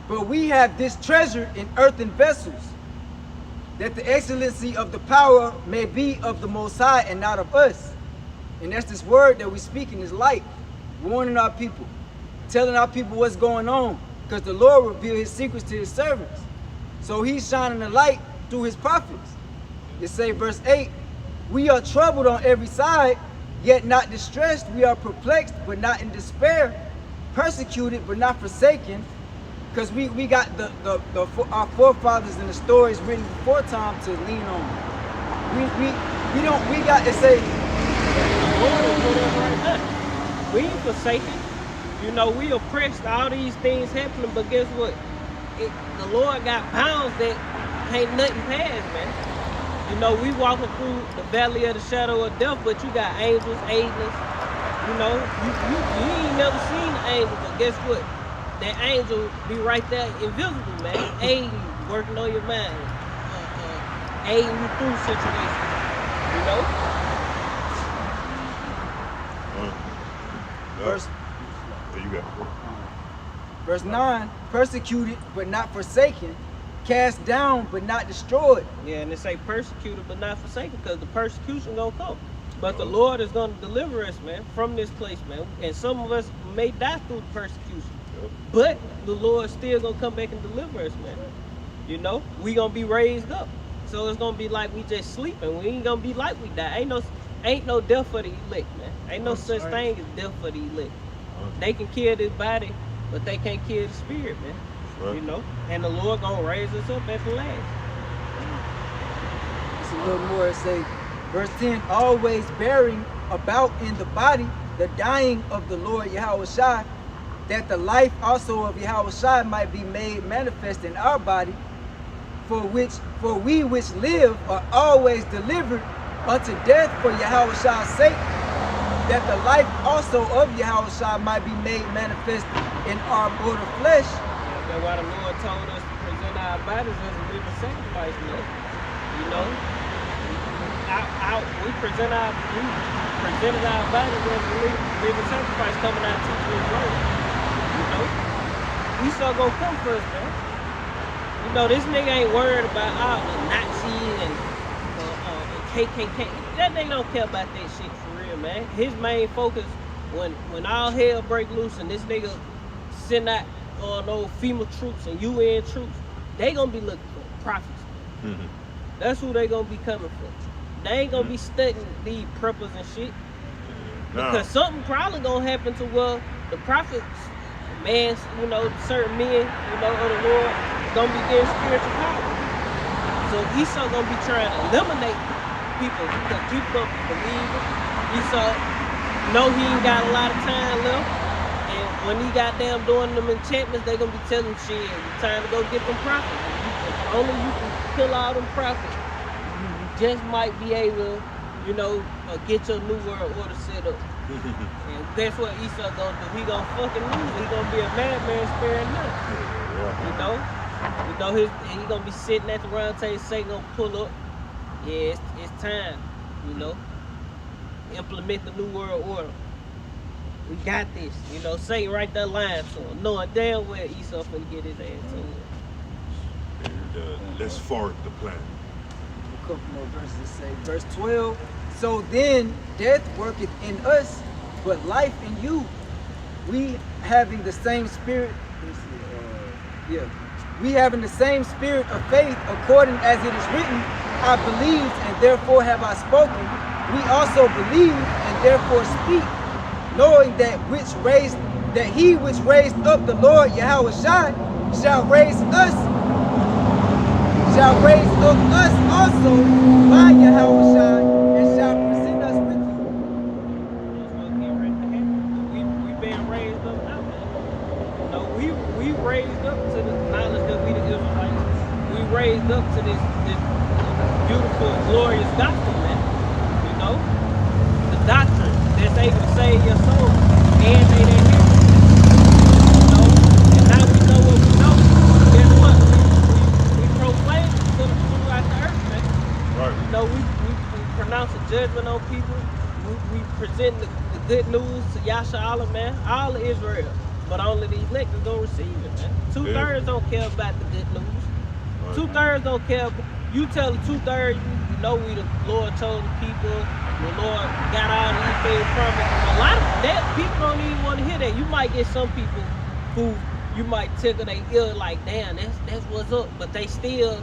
But we have this treasure in earthen vessels, that the excellency of the power may be of the Most High and not of us. And that's this word that we speak in this light, warning our people, telling our people what's going on, because the Lord revealed His secrets to His servants. So He's shining the light through His prophets. It say verse 8, we are troubled on every side, yet not distressed. We are perplexed, but not in despair, persecuted, but not forsaken. Because we got our forefathers and the stories written before time to lean on. We got, it say, we ain't forsaken. You know, we oppressed, all these things happening, but guess what? The Lord got bounds that ain't nothing past, man. You know, we walking through the valley of the shadow of death, but you got angels aiding us. You know, you ain't never seen an angel, but guess what? That angel be right there invisible, man. Aiding you, working on your mind, aiding you through situations. You know? Verse 9, persecuted but not forsaken, cast down but not destroyed. Yeah, and they say persecuted but not forsaken, because the persecution gonna come. But the Lord is gonna deliver us, man, from this place, man. And some of us may die through the persecution. But the Lord still gonna come back and deliver us, man. You know, we gonna be raised up. So it's gonna be like we just sleeping. We ain't gonna be like we die. Ain't no death for the elect, man. Ain't no such thing as death for the elect. They can kill this body, but they can't kill the spirit, man. Right. You know? And the Lord gonna raise us up at the last. It's a little more. It say, verse 10, always bearing about in the body the dying of the Lord Yahushua, that the life also of Yahushua might be made manifest in our body, for we which live are always delivered unto death for Yahushua's sake, that the life also of Yahushua might be made manifest in our mortal flesh. That's why the Lord told us to present our bodies as a living sacrifice, man. You know, we presented our bodies as a living sacrifice coming out to His word. You know, Esau gonna come for us, man. You know, this nigga ain't worried about all the Nazis and KKK. That nigga don't care about that shit for real, man. His main focus when all hell break loose and this nigga send out those FEMA troops and UN troops, they gonna be looking for prophets. Mm-hmm. That's who they gonna be coming for. They ain't gonna be studying these preppers and shit. Because something probably gonna happen to where the prophets, man, you know, certain men, you know, of the Lord, gonna be getting spiritual power. So Esau gonna be trying to eliminate people because people gonna be believing. Esau know he ain't got a lot of time left, and when he got them doing them enchantments, they gonna be telling him, shit, it's time to go get them prophets. If only you can kill all them prophets, you just might be able to, you know, get your new world order set up. And that's what Esau gonna do. He gonna fucking lose. He gonna be a madman sparing nothing. You know? You know, he gonna be sitting at the round table, Satan gonna pull up. Yeah, it's time, you know. Implement the new world order. We got this, you know. Satan right there lying to him, knowing damn well Esau finna get his ass to him. And let's forward the plan. A couple more verses to say. Verse 12. So then death worketh in us, but life in you. We having the same spirit. We having the same spirit of faith, according as it is written, I believed and therefore have I spoken. We also believe and therefore speak, knowing that he which raised up the Lord Yahushua shall raise up us also by Yahushua and shall present us with you. We've been raised up now, man. No, we raised up to the knowledge that we the Israelites. We raised up to this beautiful, glorious gospel, man. You know, the doctrine that's able to save your soul, and they that hear it. You know, and now we know what we know. Guess what? We proclaim it throughout the earth, man. Right. You know, we pronounce a judgment on people. We present the good news to Yasha Allah, man, all of Israel. But only the elect is gonna receive it, man. 2/3 don't care about the good news. Right. 2/3 don't care. You tell the 2/3, you know we the Lord told the people, the Lord got all these things from it. A lot of that people don't even want to hear that. You might get some people who you might tickle their ear like, damn, that's what's up, but they still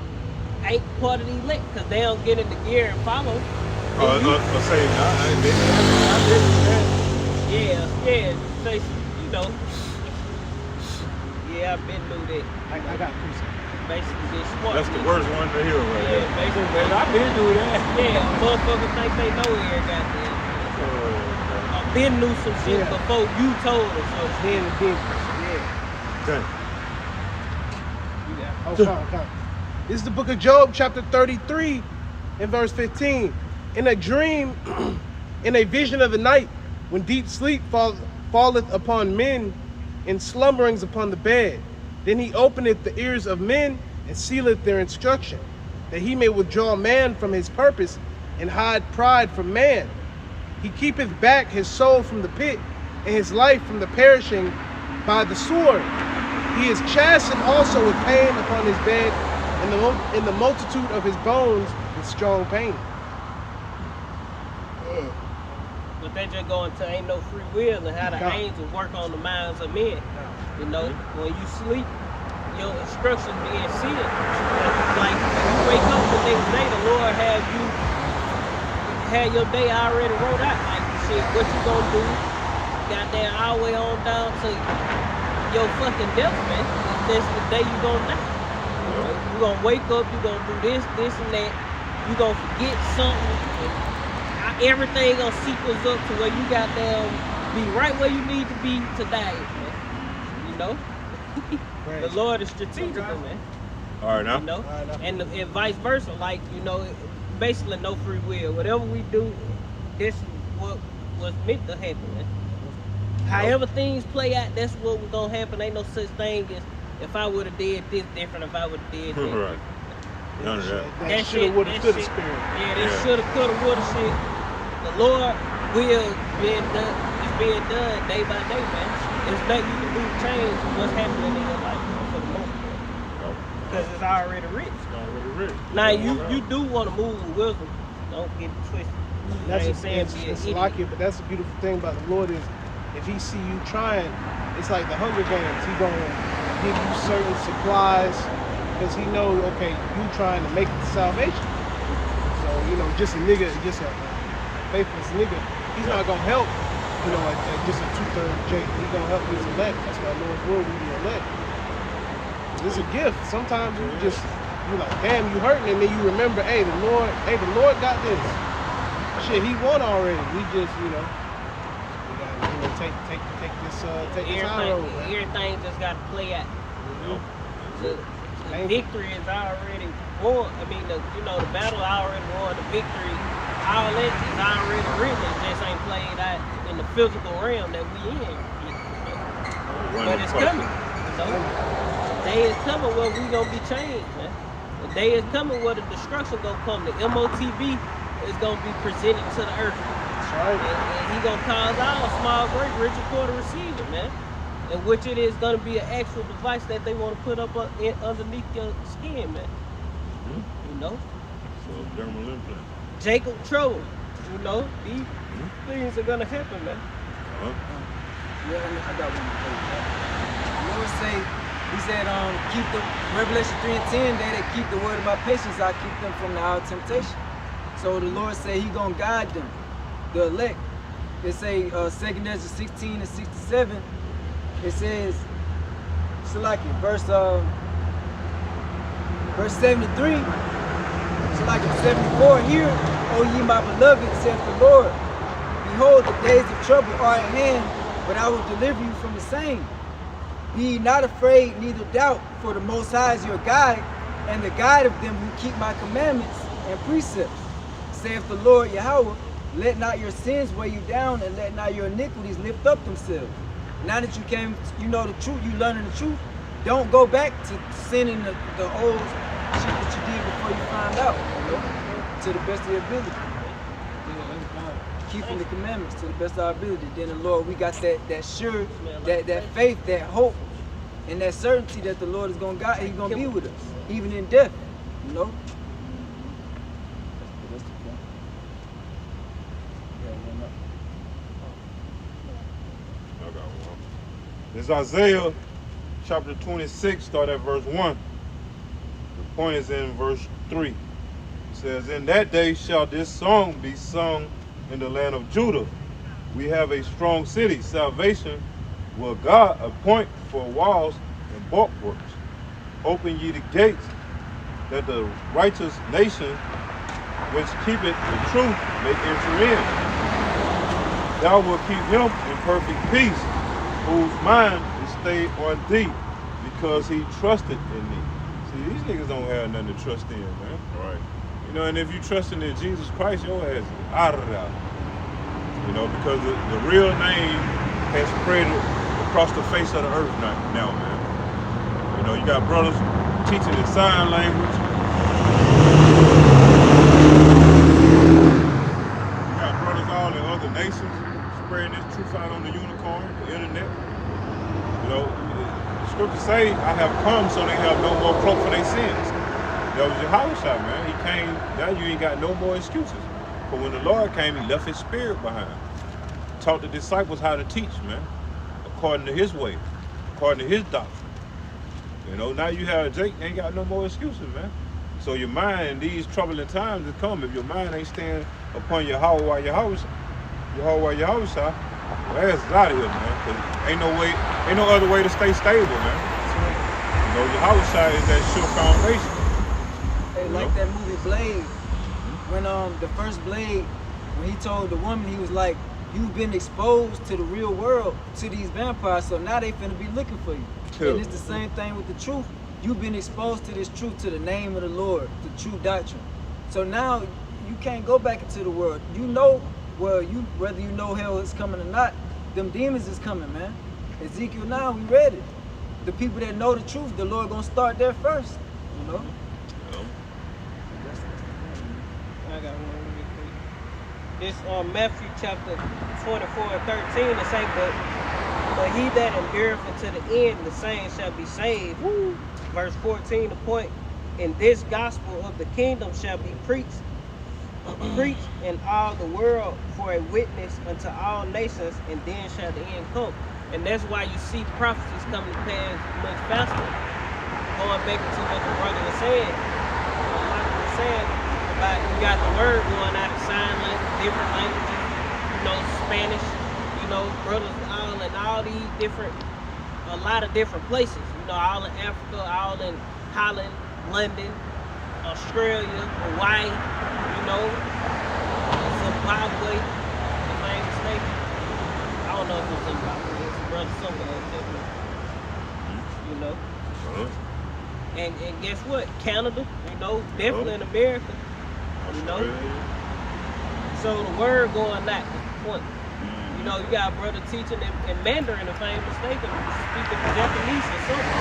ain't part of the elect because they don't get in the gear and follow. Yeah, say, you know. Yeah, I've been through that. I got two. Basically, get smart. That's the worst one to hear right there. Yeah, basically, I've been through that. Yeah, motherfuckers think they know every goddamn. I've been knew some shit before you told them. So Then it did. Okay. Okay. This is the book of Job, chapter 33, and verse 15. In a dream, in a vision of the night, when deep sleep falleth upon men, and slumberings upon the bed, then he openeth the ears of men, and sealeth their instruction, that he may withdraw man from his purpose, and hide pride from man. He keepeth back his soul from the pit, and his life from the perishing by the sword. He is chastened also with pain upon his bed, and in the multitude of his bones with strong pain. But they just go into ain't no free will and how the angels work on the minds of men. You know, when you sleep, your instructions being sealed. Like when you wake up the next day, the Lord had your day already wrote out. Like shit, what you gonna do? Goddamn, all the way on down to your fucking death, man. That's the day you gonna die. You gonna wake up, you gonna do this, and that. you gonna forget something. Everything gonna sequence up to where you got them be right where you need to be today, man. You know? The Lord is strategical, man. All right now. You know? And vice versa. Like, you know, basically no free will. Whatever we do, this is what was meant to happen, man. However things play out, that's what was gonna happen. Ain't no such thing as if I would have did this different, if I would have did that. Right. None of that. That shoulda, woulda, coulda shit. spirit. Yeah, that shoulda, coulda, woulda shit. The Lord will being done. It's being done day by day, man. There's nothing you can do to change what's happening in your life, man, for the most part. Because it's already written. It's already written. Now you do want to move with wisdom. Don't get it twisted. That's I ain't saying be an it's idiot. like it, but that's the beautiful thing about the Lord is if he see you trying, it's like the Hunger Games. He gonna give you certain supplies because he knows, okay, you trying to make it to salvation. So, you know, just a nigga, just a faithless nigga, he's not gonna help, you know, at just a 2/3 Jake. He's gonna help his elect. That's why Lord's will be the elect. It's a gift. Sometimes you like, damn, you hurting, and then you remember, hey, the Lord got this. Shit, he won already. We just, you know, we gotta, you know, take this high road, man. Everything just got to play out. You know? The victory is already won. I mean, the battle already won. The victory, all that is already written. It just ain't played out in the physical realm that we in. But it's coming. So, the day is coming where we gonna be changed, man. The day is coming where the destruction gonna come. The MOTB is gonna be presented to the earth. That's right. And he gonna cause all small, great, rich, and poor to receive it, man. In which it is gonna be an actual device that they want to put up underneath your skin, man. You know? So dermal implant. Jacob trouble. You know, these things are gonna happen, man. Yeah, I got one for you. The Lord say, he said, keep the Revelation 3:10, they that keep the word of my patience, I keep them from the hour of temptation. So the Lord say he gonna guide them, the elect. It say 2 Ezra 16 and 67. It says, Salaki, verse 73. Salaki 74. Hear, O ye my beloved, saith the Lord. Behold, the days of trouble are at hand, but I will deliver you from the same. Be ye not afraid, neither doubt, for the Most High is your guide, and the guide of them who keep my commandments and precepts. Saith the Lord Yahweh, let not your sins weigh you down, and let not your iniquities lift up themselves. Now that you came, you know the truth, you learning the truth, don't go back to sinning the old shit that you did before you find out, you know, to the best of your ability. Keeping the commandments to the best of our ability. Then the Lord, we got that sure, that faith, that hope, and that certainty that the Lord is gonna guide, he's gonna be with us, even in death, you know. This is Isaiah chapter 26, start at verse 1. The point is in verse 3. It says, in that day shall this song be sung in the land of Judah. We have a strong city, salvation will God appoint for walls and bulwarks. Open ye the gates, that the righteous nation which keepeth the truth may enter in. Thou wilt keep him in perfect peace, whose mind is stayed on thee, because he trusted in thee. See, these niggas don't have nothing to trust in, man. Right. You know, and if you trusting in Jesus Christ, your ass is out of there. You know, because the real name has spread across the face of the earth now, man. You know, you got brothers teaching in sign language. You got brothers all in other nations spreading this truth out on the unicorn, the internet. You know, the scriptures say, I have come so they have no more cloak for their sins. That was Yahushua, man. He came, now you ain't got no more excuses. But when the Lord came, he left his spirit behind. Taught the disciples how to teach, man, according to his way, according to his doctrine. You know, now you have Jake, ain't got no more excuses, man. So your mind in these troubling times to come, if your mind ain't staying upon Yahweh Yahushua, well, that's out of here, man. Cause ain't no other way to stay stable, man. You know, Yahushua is that sure foundation. Hey, like that movie Blade, when the first blade, when he told the woman, he was like, you've been exposed to the real world, to these vampires, so now they finna be looking for you. And it's the same thing with the truth. You've been exposed to this truth, to the name of the Lord, the true doctrine. So now you can't go back into the world. You know, well, whether you know hell is coming or not, them demons is coming, man. Ezekiel 9, we read it. The people that know the truth, the Lord gonna start there first, you know? I got one really quick. This Matthew chapter 24 and 13, it say, but he that endureth unto the end, the same shall be saved. Woo. Verse 14, the point, and this gospel of the kingdom shall be preached in all the world for a witness unto all nations, and then shall the end come. And that's why you see prophecies coming to pass much faster. Going back to what the brother was saying, about you got the word going out of sign language, different languages, Spanish, brothers all these different, a lot of different places, all in Africa, all in Holland, London, Australia, Hawaii, Zimbabwe, if I ain't mistaken. I don't know if it's Zimbabwe, it's a brother somewhere else, And guess what? Canada, definitely in America, So the word going out is the point. You got a brother teaching in Mandarin, if I ain't mistaken, speaking Japanese or something.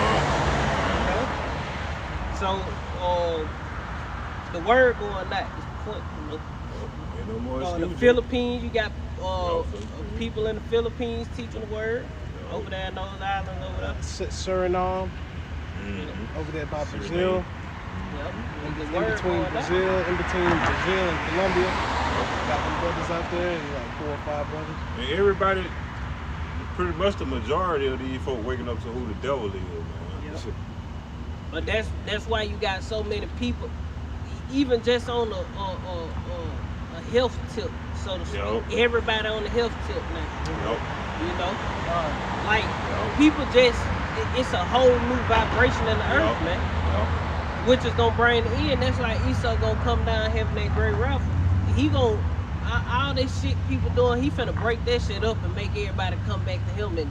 So the word going out is the point. The Philippines, you got people in the Philippines teaching the word. Over there in those islands over there. Suriname. Over there by Brazil. In between Brazil and Colombia. Got them brothers out there, like 4 or 5 brothers. And everybody, pretty much the majority of these folk waking up to who the devil is, man. Yep. But that's why you got so many people, even just on a health tip, so to speak. Everybody on the health tip now. Like people just, it's a whole new vibration in the earth, man. Which is gonna bring the end. That's like Esau gonna come down having that great raffle. He gonna, all this shit people doing, he finna break that shit up and make everybody come back to him and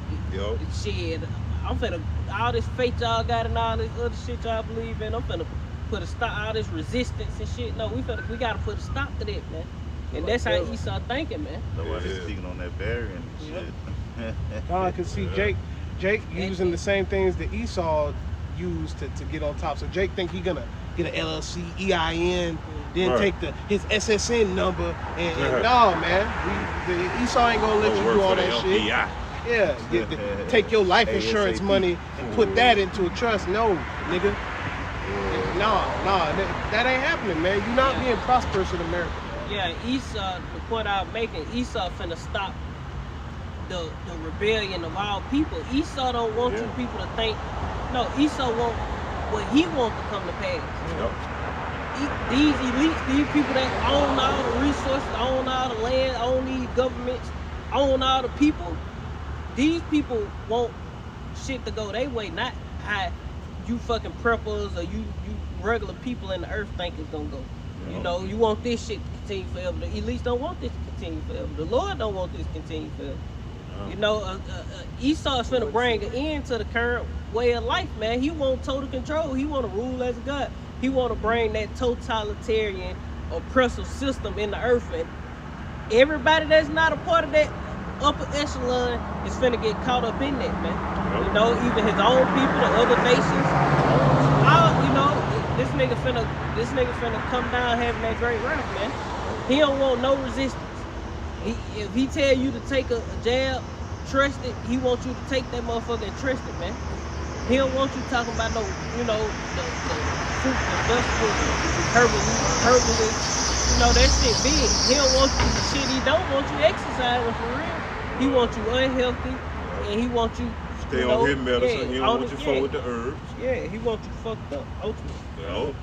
shit. I'm finna, all this faith y'all got and all this other shit y'all believe in, I'm finna put a stop, all this resistance and shit. No, we gotta put a stop to that, man. And that's how Esau thinking, man. Nobody's speaking on that barrier and shit. I can see Jake using the same things that Esau used to get on top. So Jake think he gonna get an LLC, EIN, then take his SSN number, and no, man, Esau ain't gonna let you do all that shit. Yeah, take your life insurance money and put that into a trust. No, nigga. No, that ain't happening, man. You're not being prosperous in America. Yeah, Esau, the point I'm making, Esau finna stop the rebellion of all people. Esau don't want you people to think. No, Esau want what he wants to come to pass. These elites, these people that own all the resources, own all the land, own these governments, own all the people. These people want shit to go their way, not how you fucking preppers or you regular people in the earth think it's gonna go. You want this shit to continue forever. The elites don't want this to continue forever. The Lord don't want this to continue forever. Esau is finna bring an end to the current way of life, man. He want total control. He want to rule as a god. He want to bring that totalitarian, oppressive system in the earth, and everybody that's not a part of that upper echelon is finna get caught up in that, man. Even his own people, the other nations. This nigga finna come down having that great wrath, man. He don't want no resistance. If he tell you to take a jab, trust it. He wants you to take that motherfucker and trust it, man. He don't want you talking about no, the fruit and vegetables, herbalism. That shit big. He don't want you shit. He don't want you exercising for real. He wants you unhealthy, and he wants you stay on his medicine. He don't want you fuck with the herbs. Yeah, he wants you fucked up ultimately.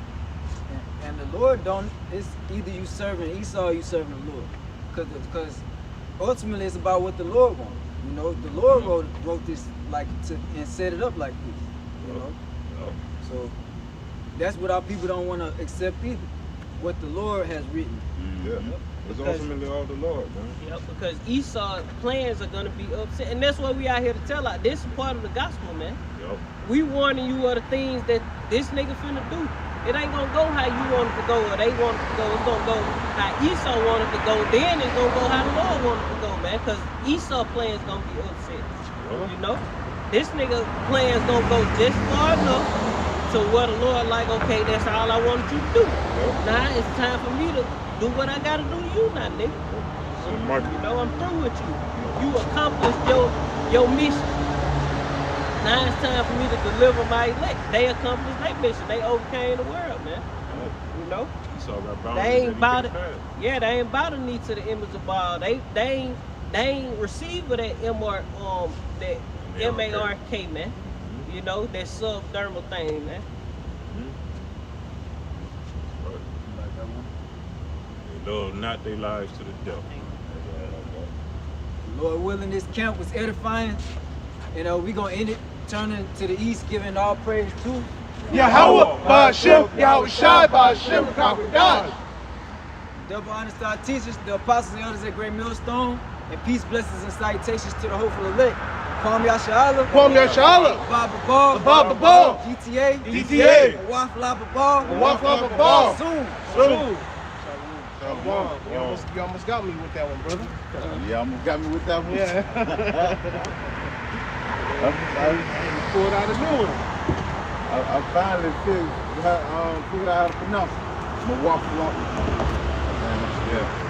And the Lord don't. It's either you serving Esau or you serving the Lord. Because ultimately it's about what the Lord wants. The Lord wrote this and set it up like this. So that's what our people don't want to accept either. what the Lord has written. Yeah. It's Because- ultimately all the Lord, man. Yep, because Esau plans are gonna be upset, and that's what we out here to tell out. This is part of the gospel, man. Yup. We warning you of the things that this nigga finna do. It ain't gonna go how you want it to go or they want it to go. It's gonna go how Esau wanted to go. Then it's gonna go how the Lord wanted to go, man. Cause Esau plans gonna be upset. You know, this nigga plans gonna go just far enough to where the Lord like, okay, that's all I wanted you to do. Now it's time for me to do what I gotta do to you now, nigga. You know, I'm through with you. You accomplished your mission. Now it's time for me to deliver my elect. They accomplished their mission. They overcame the world, man. You know? Esau got boundaries They ain't that bow he to, can't pass. yeah, they ain't bow the knee to the image of Baal. They ain't receive of that that M-A-R-K, man. You know, that subdermal thing, man. Right. They love not their lives to the devil. Lord willing, this camp was edifying. You know, we gonna end it turning to the east, giving all praise to Yahweh, Ba'ashem, Yahweh Shai, Ba'ashem, Kakwadash. double honors to our teachers, the apostles and elders at Great Millstone, and peace, blessings, and salutations to the hopeful elect. Kwame Yashala, Kwame Yashala, Baba Ball, Baba Ball, GTA, GTA, Waf Laba Ball, Waf Laba Ball. Soon. You almost got me with that one, brother. Yeah, almost got me with that one. Yeah. I Pulled out a new one. I finally figured out how to pronounce it. I'm gonna walk along. Yeah.